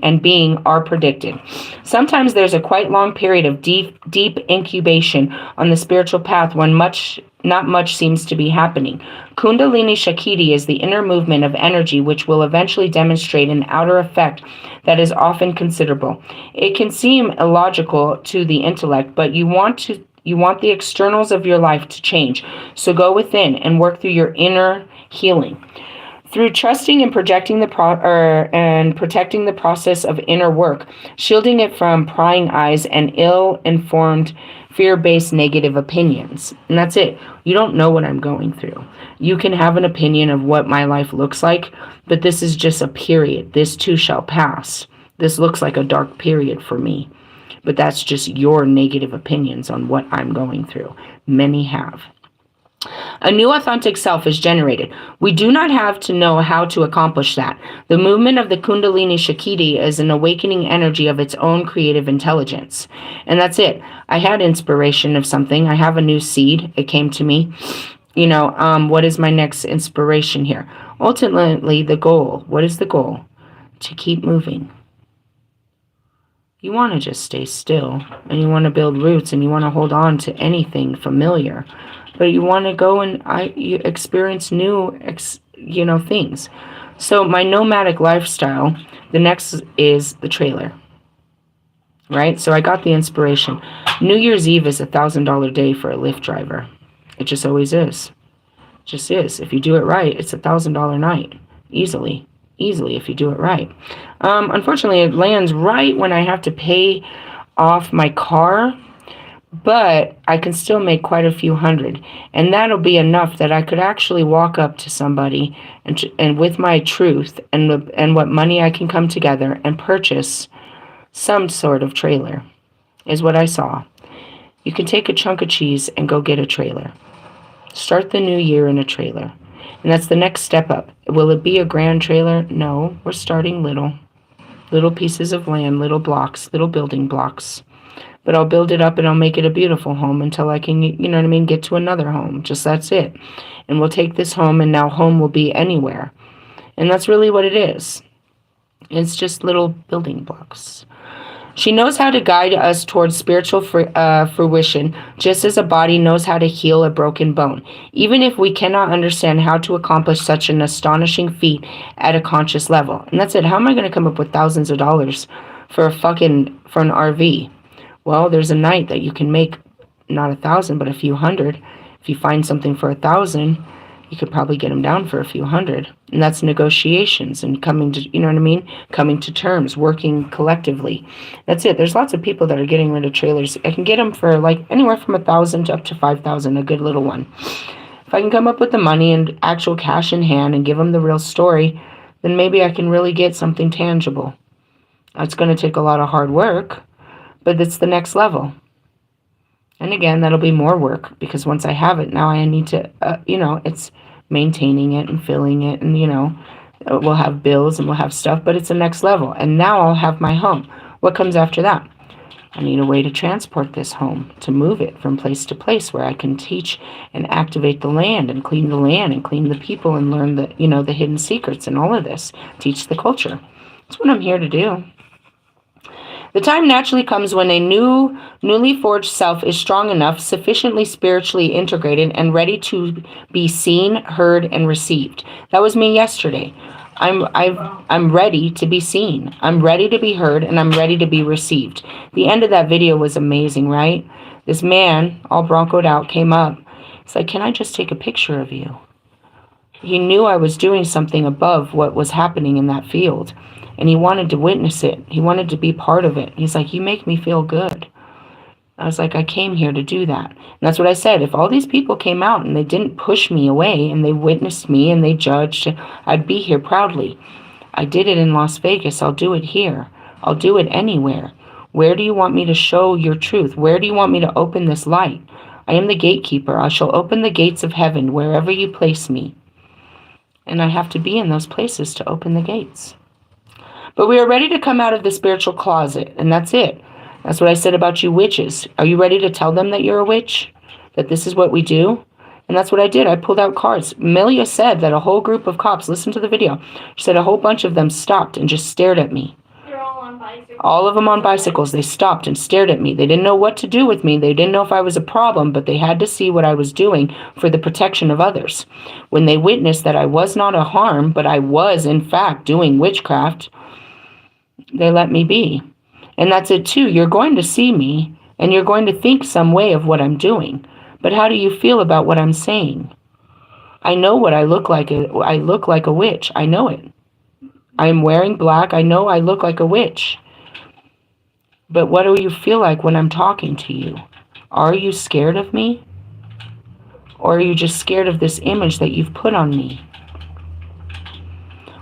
and being are predicted. Sometimes there's a quite long period of deep incubation on the spiritual path when not much seems to be happening. Kundalini Shakti is the inner movement of energy which will eventually demonstrate an outer effect that is often considerable. It can seem illogical to the intellect, but you want the externals of your life to change. So go within and work through your inner healing. Through trusting and protecting the process of inner work, shielding it from prying eyes and ill-informed, fear-based negative opinions. And that's it. You don't know what I'm going through. You can have an opinion of what my life looks like, but this is just a period. This too shall pass. This looks like a dark period for me, but that's just your negative opinions on what I'm going through. Many have. A new authentic self is generated. We do not have to know how to accomplish that. The movement of the Kundalini Shakti is an awakening energy of its own creative intelligence. And that's it. I had inspiration of something. I have a new seed. It came to me. What is my next inspiration here? Ultimately, the goal. What is the goal? To keep moving. You want to just stay still, and you want to build roots, and you want to hold on to anything familiar. But you want to go and you experience new, things. So my nomadic lifestyle, the next is the trailer, right? So I got the inspiration. New Year's Eve is $1,000 day for a Lyft driver. It just always is. It just is. If you do it right, it's $1,000 night. Easily if you do it right. Unfortunately, it lands right when I have to pay off my car, but I can still make quite a few hundred, and that'll be enough that I could actually walk up to somebody and with my truth and what money I can come together and purchase some sort of trailer, is what I saw. You can take a chunk of cheese and go get a trailer. Start the new year in a trailer. And that's the next step up. Will it be a grand trailer? No, we're starting little pieces of land, little blocks, little building blocks. But I'll build it up and I'll make it a beautiful home until I can, get to another home. Just that's it. And we'll take this home, and now home will be anywhere. And that's really what it is. It's just little building blocks. She knows how to guide us towards spiritual fruition, just as a body knows how to heal a broken bone, even if we cannot understand how to accomplish such an astonishing feat at a conscious level. And that's it. How am I going to come up with thousands of dollars for an RV? Well, there's a night that you can make not 1,000, but a few hundred. If you find something for 1,000, you could probably get them down for a few hundred. And that's negotiations and coming to, coming to terms, working collectively. That's it. There's lots of people that are getting rid of trailers. I can get them for like anywhere from 1,000 to up to 5,000, a good little one. If I can come up with the money and actual cash in hand and give them the real story, then maybe I can really get something tangible. It's going to take a lot of hard work, but it's the next level. And again, that'll be more work, because once I have it, now I need to, it's maintaining it and filling it, and, we'll have bills and we'll have stuff, but it's the next level. And now I'll have my home. What comes after that? I need a way to transport this home, to move it from place to place where I can teach and activate the land and clean the people and learn the hidden secrets and all of this. Teach the culture. That's what I'm here to do. The time naturally comes when a newly forged self is strong enough, sufficiently spiritually integrated, and ready to be seen, heard, and received. That was me yesterday. I'm ready to be seen. I'm ready to be heard, and I'm ready to be received. The end of that video was amazing, right? This man, all broncoed out, came up. He's like, "Can I just take a picture of you?" He knew I was doing something above what was happening in that field. And he wanted to witness it. He wanted to be part of it. He's like, "You make me feel good." I was like, I came here to do that. And that's what I said. If all these people came out and they didn't push me away and they witnessed me and they judged, I'd be here proudly. I did it in Las Vegas. I'll do it here. I'll do it anywhere. Where do you want me to show your truth? Where do you want me to open this light? I am the gatekeeper. I shall open the gates of heaven wherever you place me. And I have to be in those places to open the gates. But we are ready to come out of the spiritual closet, and that's it. That's what I said about you witches. Are you ready to tell them that you're a witch? That this is what we do? And that's what I did. I pulled out cards. Melia said that a whole group of cops, listen to the video, she said a whole bunch of them stopped and just stared at me. All of them on bicycles. They stopped and stared at me. They didn't know what to do with me. They didn't know if I was a problem, but they had to see what I was doing for the protection of others. When they witnessed that I was not a harm, but I was, in fact, doing witchcraft, they let me be. And that's it, too. You're going to see me, and you're going to think some way of what I'm doing. But how do you feel about what I'm saying? I know what I look like. I look like a witch. I know it. I'm wearing black. I know I look like a witch. But what do you feel like when I'm talking to you? Are you scared of me? Or are you just scared of this image that you've put on me?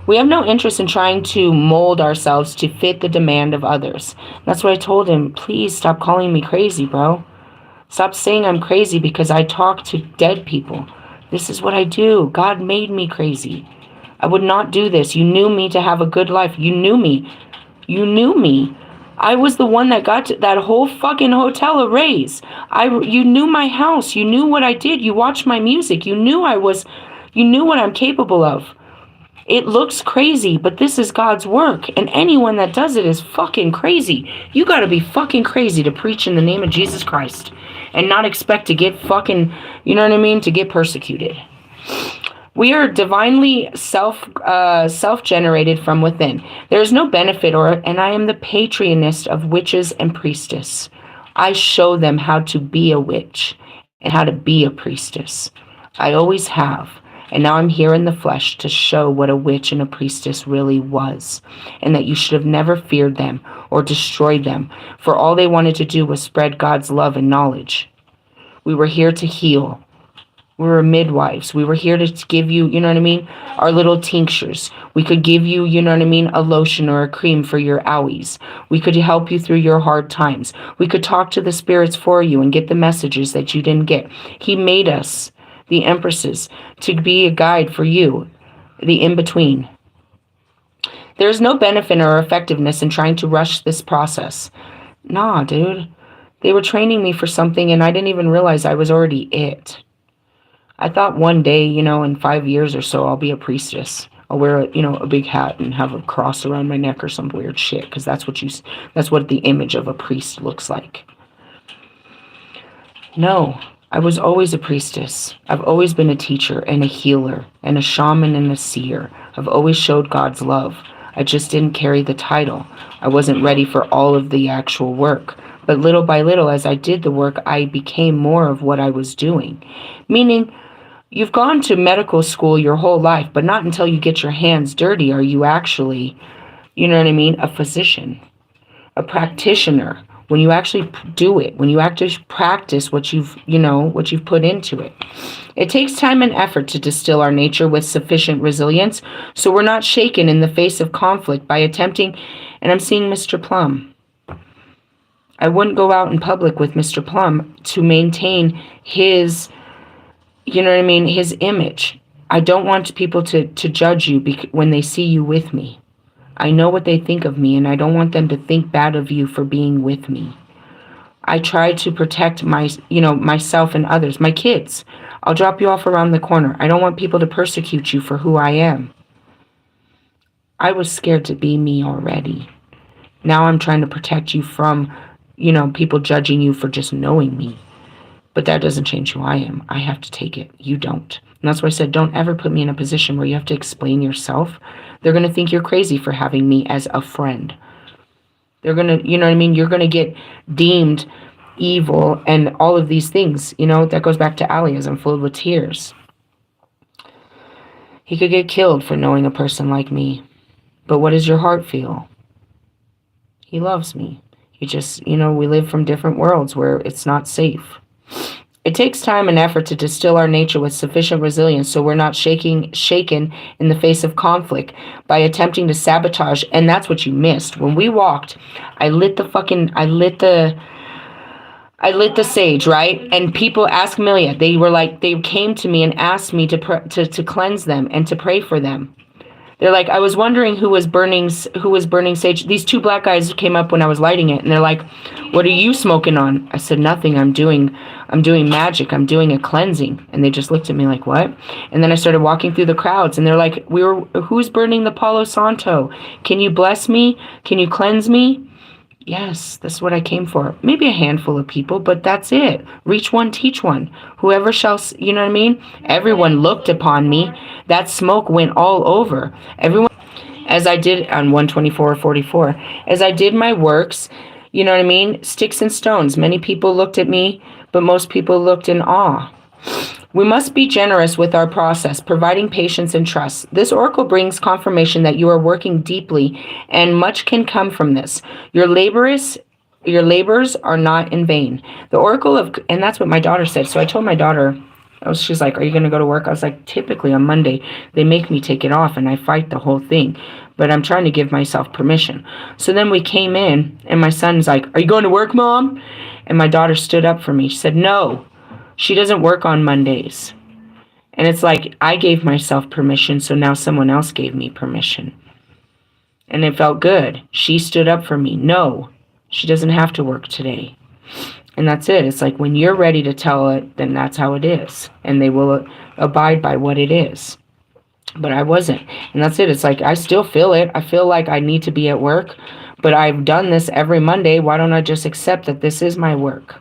We have no interest in trying to mold ourselves to fit the demand of others. That's what I told him. Please stop calling me crazy, bro. Stop saying I'm crazy because I talk to dead people. This is what I do. God made me crazy. I would not do this. You knew me to have a good life. You knew me. You knew me. I was the one that got to that whole fucking hotel a raise. You knew my house. You knew what I did. You watched my music. You knew what I'm capable of. It looks crazy, but this is God's work. And anyone that does it is fucking crazy. You gotta be fucking crazy to preach in the name of Jesus Christ and not expect to get fucking, you know what I mean, to get persecuted. We are divinely self-generated from within. There is no benefit and I am the patroness of witches and priestess. I show them how to be a witch and how to be a priestess. I always have. And now I'm here in the flesh to show what a witch and a priestess really was. And that you should have never feared them or destroyed them. For all they wanted to do was spread God's love and knowledge. We were here to heal. We were midwives. We were here to give you, you know what I mean, our little tinctures. We could give you, you know what I mean, a lotion or a cream for your owies. We could help you through your hard times. We could talk to the spirits for you and get the messages that you didn't get. He made us, the empresses, to be a guide for you, the in-between. There's no benefit or effectiveness in trying to rush this process. Nah, dude. They were training me for something and I didn't even realize I was already it. I thought one day, you know, in 5 years or so, I'll be a priestess. I'll wear, a big hat and have a cross around my neck or some weird shit, because that's what the image of a priest looks like. No, I was always a priestess. I've always been a teacher and a healer and a shaman and a seer. I've always showed God's love. I just didn't carry the title. I wasn't ready for all of the actual work. But little by little, as I did the work, I became more of what I was doing. Meaning, you've gone to medical school your whole life, but not until you get your hands dirty are you actually, you know what I mean, a physician, a practitioner. When you actually do it, when you actually practice what you've put into it. It takes time and effort to distill our nature with sufficient resilience, so we're not shaken in the face of conflict by attempting, and I'm seeing Mr. Plum. I wouldn't go out in public with Mr. Plum to maintain his, you know what I mean, his image. I don't want people to judge you when they see you with me. I know what they think of me, and I don't want them to think bad of you for being with me. I try to protect myself and others, my kids. I'll drop you off around the corner. I don't want people to persecute you for who I am. I was scared to be me already. Now I'm trying to protect you from, people judging you for just knowing me. But that doesn't change who I am. I have to take it. You don't. And that's why I said, don't ever put me in a position where you have to explain yourself. They're going to think you're crazy for having me as a friend. They're going to, you're going to get deemed evil and all of these things. That goes back to Ali as I'm filled with tears. He could get killed for knowing a person like me. But what does your heart feel? He loves me. He just, we live from different worlds where it's not safe. It takes time and effort to distill our nature with sufficient resilience so we're not shaken in the face of conflict by attempting to sabotage, and that's what you missed. When we walked, I lit the sage, right? And people asked Milia, they came to me and asked me to cleanse them and to pray for them. They're like, I was wondering who was burning sage. These two black guys came up when I was lighting it, and they're like, what are you smoking on? I said, nothing. I'm doing magic. I'm doing a cleansing. And they just looked at me like, what? And then I started walking through the crowds, and they're like, who's burning the Palo Santo? Can you bless me? Can you cleanse me? Yes, that's what I came for. Maybe a handful of people, but that's it. Reach one, teach one. Whoever shall, you know what I mean? Everyone looked upon me. That smoke went all over. Everyone, as I did on 124:44, as I did my works, you know what I mean? Sticks and stones. Many people looked at me, but most people looked in awe. We must be generous with our process, providing patience and trust. This oracle brings confirmation that you are working deeply, and much can come from this. Your labors are not in vain. The oracle of, and that's what my daughter said. So I told my daughter, she's like, are you going to go to work? I was like, typically on Monday, they make me take it off, and I fight the whole thing. But I'm trying to give myself permission. So then we came in, and my son's like, are you going to work, Mom? And my daughter stood up for me. She said, no. She doesn't work on Mondays. And it's like, I gave myself permission, so now someone else gave me permission. And it felt good. She stood up for me. No, she doesn't have to work today. And that's it. It's like, when you're ready to tell it, then that's how it is. And they will abide by what it is. But I wasn't. And that's it. It's like, I still feel it. I feel like I need to be at work. But I've done this every Monday. Why don't I just accept that this is my work?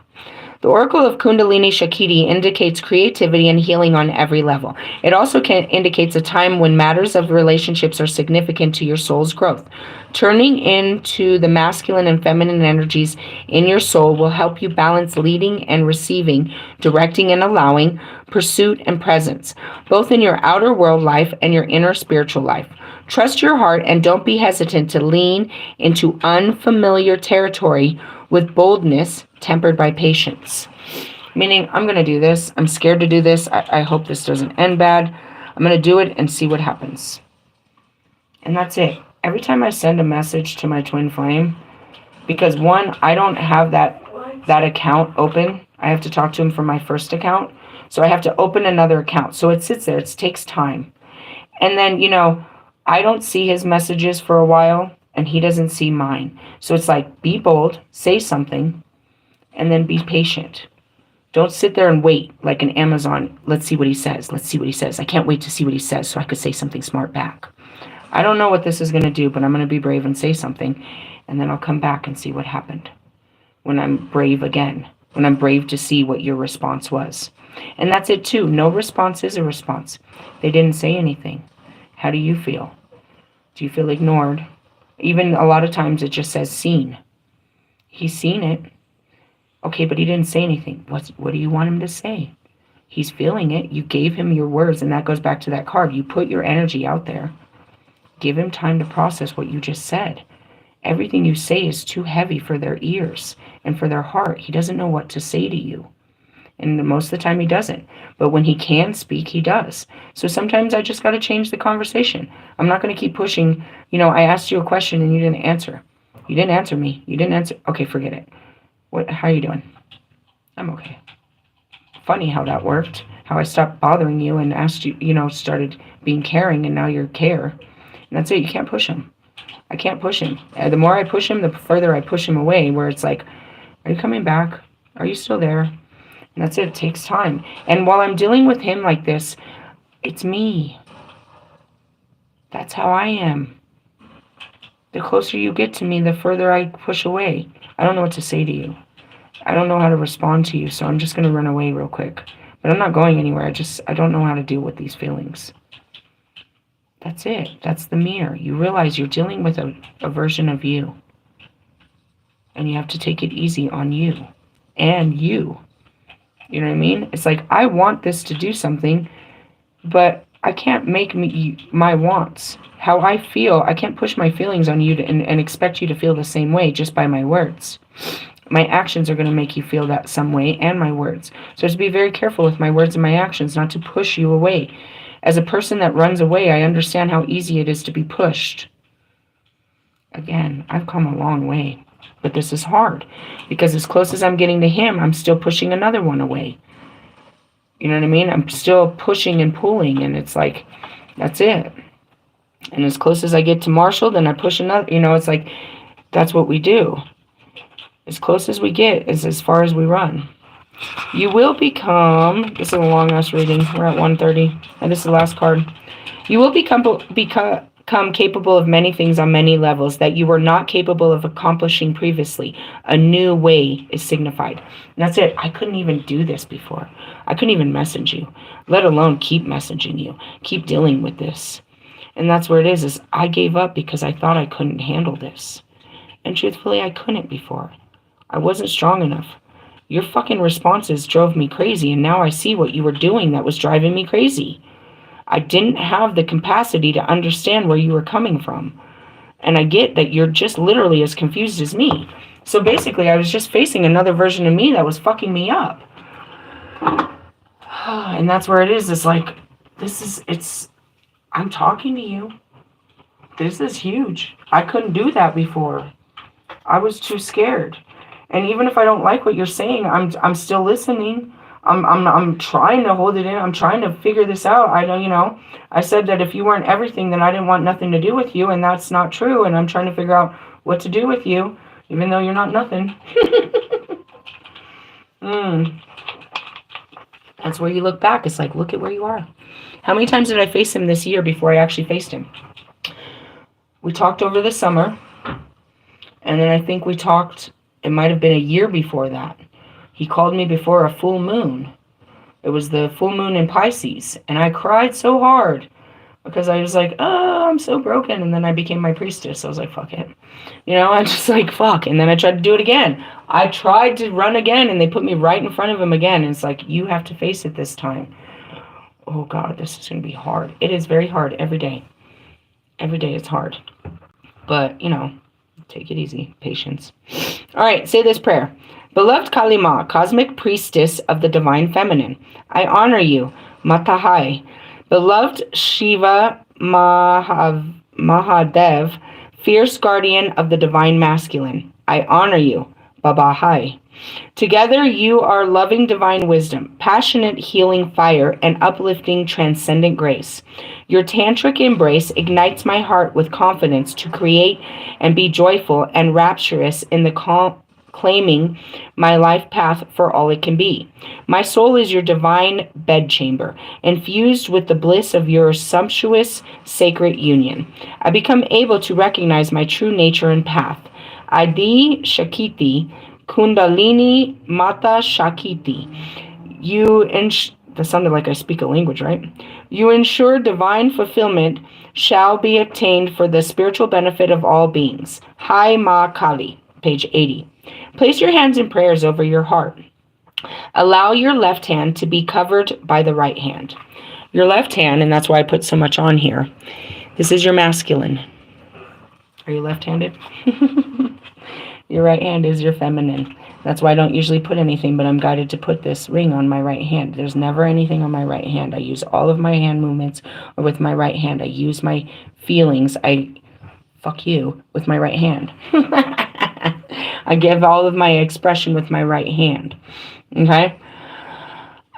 The Oracle of Kundalini Shakti indicates creativity and healing on every level. It also indicates a time when matters of relationships are significant to your soul's growth. Turning into the masculine and feminine energies in your soul will help you balance leading and receiving, directing and allowing, pursuit and presence, both in your outer world life and your inner spiritual life. Trust your heart and don't be hesitant to lean into unfamiliar territory with boldness tempered by patience. Meaning, I'm going to do this. I'm scared to do this. I hope this doesn't end bad. I'm going to do it and see what happens. And that's it. Every time I send a message to my twin flame, because one, I don't have that account open. I have to talk to him from my first account. So I have to open another account. So it sits there. It takes time. And then, I don't see his messages for a while, and he doesn't see mine. So it's like, be bold, say something, and then be patient. Don't sit there and wait like an Amazon. Let's see what he says. Let's see what he says. I can't wait to see what he says so I could say something smart back. I don't know what this is going to do, but I'm going to be brave and say something, and then I'll come back and see what happened when I'm brave again, when I'm brave to see what your response was. And that's it too. No response is a response. They didn't say anything. How do you feel? Do you feel ignored? Even a lot of times it just says seen. He's seen it. Okay, but he didn't say anything. What do you want him to say? He's feeling it. You gave him your words, and that goes back to that card. You put your energy out there. Give him time to process what you just said. Everything you say is too heavy for their ears and for their heart. He doesn't know what to say to you. And most of the time he doesn't. But when he can speak, he does. So sometimes I just got to change the conversation. I'm not going to keep pushing. I asked you a question and you didn't answer. You didn't answer me. You didn't answer. Okay, forget it. How are you doing? I'm okay. Funny how that worked. How I stopped bothering you and asked you, started being caring, and now you're care. And that's it. You can't push him. I can't push him. The more I push him, the further I push him away, where it's like, are you coming back? Are you still there? And that's it. It takes time. And while I'm dealing with him like this, it's me. That's how I am. The closer you get to me, the further I push away. I don't know what to say to you. I don't know how to respond to you, so I'm just going to run away real quick. But I'm not going anywhere. I don't know how to deal with these feelings. That's it. That's the mirror. You realize you're dealing with a version of you. And you have to take it easy on you. And you. You know what I mean? It's like, I want this to do something, but I can't make my wants. How I feel, I can't push my feelings on you and expect you to feel the same way just by my words. My actions are going to make you feel that some way, and my words. So to be very careful with my words and my actions, not to push you away. As a person that runs away, I understand how easy it is to be pushed. Again, I've come a long way. But this is hard, because as close as I'm getting to him, I'm still pushing another one away. You know what I mean? I'm still pushing and pulling, and it's like, that's it. And as close as I get to Marshall, then I push another. It's like, that's what we do. As close as we get is as far as we run. You will become, this is a long ass reading, we're at 1:30, and this is the last card. You will become capable of many things on many levels that you were not capable of accomplishing previously. A new way is signified. And that's it. I couldn't even do this before. I couldn't even message you, let alone keep messaging you, keep dealing with this. And that's where it is I gave up because I thought I couldn't handle this. And truthfully, I couldn't before. I wasn't strong enough. Your fucking responses drove me crazy, and now I see what you were doing that was driving me crazy. I didn't have the capacity to understand where you were coming from. And I get that you're just literally as confused as me. So basically, I was just facing another version of me that was fucking me up. And that's where it is. It's like, I'm talking to you. This is huge. I couldn't do that before. I was too scared. And even if I don't like what you're saying, I'm still listening. I'm trying to hold it in. I'm trying to figure this out. I know, I said that if you weren't everything, then I didn't want nothing to do with you, and that's not true. And I'm trying to figure out what to do with you, even though you're not nothing. That's where you look back. It's like, look at where you are. How many times did I face him this year before I actually faced him? We talked over the summer, and then I think we talked, it might have been a year before that. He called me before a full moon. It was the full moon in Pisces, and I cried so hard because I was like, oh, I'm so broken. And then I became my priestess. I was like, fuck it. I'm just like, fuck. And then I tried to do it again. I tried to run again, and they put me right in front of him again. And it's like, you have to face it this time. Oh, God, this is going to be hard. It is very hard every day. Every day it's hard. But, take it easy. Patience. All right, say this prayer. Beloved Kalima, cosmic priestess of the divine feminine, I honor you, Matahai. Beloved Shiva Mahadev, fierce guardian of the divine masculine, I honor you, Babahai. Together you are loving divine wisdom, passionate healing fire, and uplifting transcendent grace. Your tantric embrace ignites my heart with confidence to create and be joyful and rapturous in the claiming my life path for all it can be. My soul is your divine bedchamber, infused with the bliss of your sumptuous sacred union. I become able to recognize my true nature and path. Adi Shakti, Kundalini Mata Shakti. That sounded like I speak a language, right? You ensure divine fulfillment shall be attained for the spiritual benefit of all beings. Hai Ma Kali, page 80. Place your hands in prayers over your heart. Allow your left hand to be covered by the right hand. Your left hand, and that's why I put so much on here, this is your masculine. Are you left-handed? Your right hand is your feminine. That's why I don't usually put anything, but I'm guided to put this ring on my right hand. There's never anything on my right hand. I use all of my hand movements with my right hand. I use my feelings. Fuck you with my right hand. I give all of my expression with my right hand. Okay?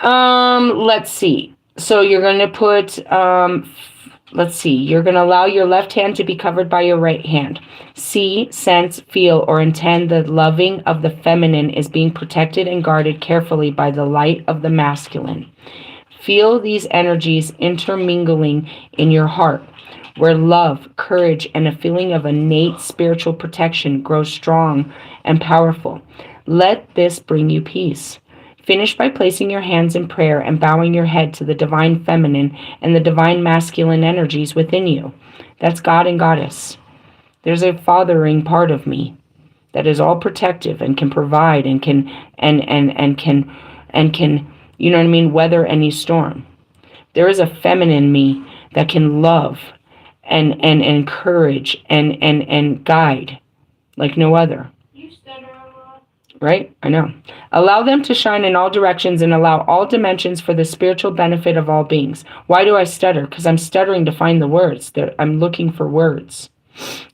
Let's see. So you're going to put, you're going to allow your left hand to be covered by your right hand. See, sense, feel, or intend the loving of the feminine is being protected and guarded carefully by the light of the masculine. Feel these energies intermingling in your heart, where love, courage, and a feeling of innate spiritual protection grow strong and powerful. Let this bring you peace. Finish by placing your hands in prayer and bowing your head to the divine feminine and the divine masculine energies within you. That's God and Goddess. There's a fathering part of me that is all protective and can provide and can you know what I mean, weather any storm. There is a feminine me that can love and encourage and guide like no other. You stutter a lot. Right? I know. Allow them to shine in all directions and allow all dimensions for the spiritual benefit of all beings. Why do I stutter? Because I'm stuttering to find the words. I'm looking for words.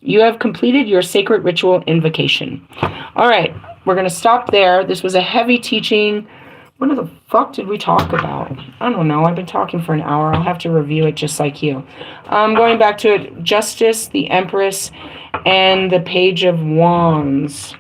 You have completed your sacred ritual invocation. All right. We're going to stop there. This was a heavy teaching, What the fuck did we talk about? I don't know. I've been talking for an hour. I'll have to review it just like you. Going back to it, Justice, the Empress, and the Page of Wands.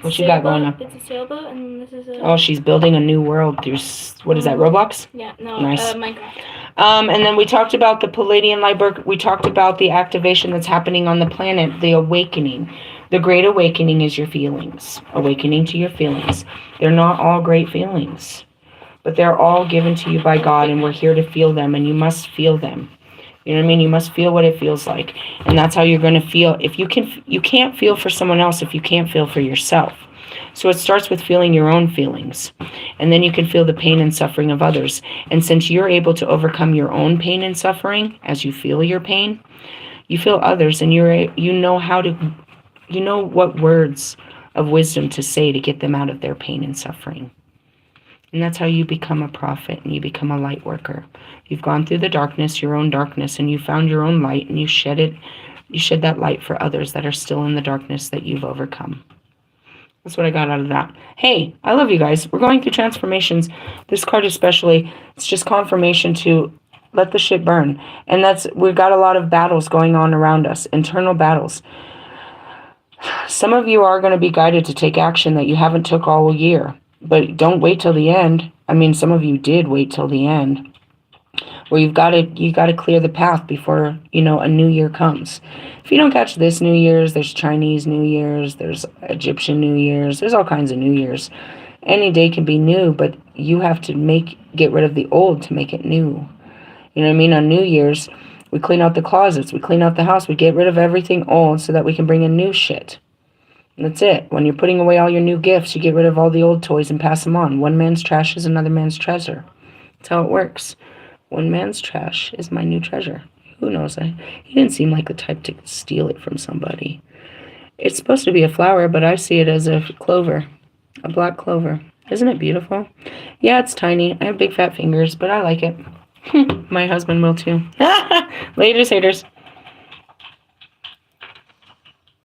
What you got going on? It's a sailboat, and this is a... Oh, she's building a new world through, what is that, Roblox? Yeah, no, nice. Minecraft. And then we talked about the Palladian Lightberg. We talked about the activation that's happening on the planet, the awakening. The great awakening is your feelings. Awakening to your feelings. They're not all great feelings, but they're all given to you by God, and we're here to feel them, and you must feel them. You know what I mean? You must feel what it feels like, and that's how you're going to feel. If you can't feel for someone else if you can't feel for yourself. So it starts with feeling your own feelings, and then you can feel the pain and suffering of others. And since you're able to overcome your own pain and suffering as you feel your pain, you feel others, and you know what words of wisdom to say to get them out of their pain and suffering. And that's how you become a prophet and you become a light worker. You've gone through the darkness, your own darkness, and you found your own light, and you shed it. You shed that light for others that are still in the darkness that you've overcome. That's what I got out of that. Hey, I love you guys. We're going through transformations. This card especially, it's just confirmation to let the shit burn. And we've got a lot of battles going on around us, internal battles. Some of you are going to be guided to take action that you haven't took all year. But don't wait till the end. I mean, some of you did wait till the end. Where you got to clear the path before, a new year comes. If you don't catch this New Year's, there's Chinese New Year's, there's Egyptian New Year's, there's all kinds of New Year's. Any day can be new, but you have to get rid of the old to make it new. You know what I mean? On New Year's, we clean out the closets, we clean out the house, we get rid of everything old so that we can bring in new shit. And that's it. When you're putting away all your new gifts, you get rid of all the old toys and pass them on. One man's trash is another man's treasure. That's how it works. One man's trash is my new treasure. Who knows? He didn't seem like the type to steal it from somebody. It's supposed to be a flower, but I see it as a clover. A black clover. Isn't it beautiful? Yeah, it's tiny. I have big fat fingers, but I like it. My husband will too. Later, haters.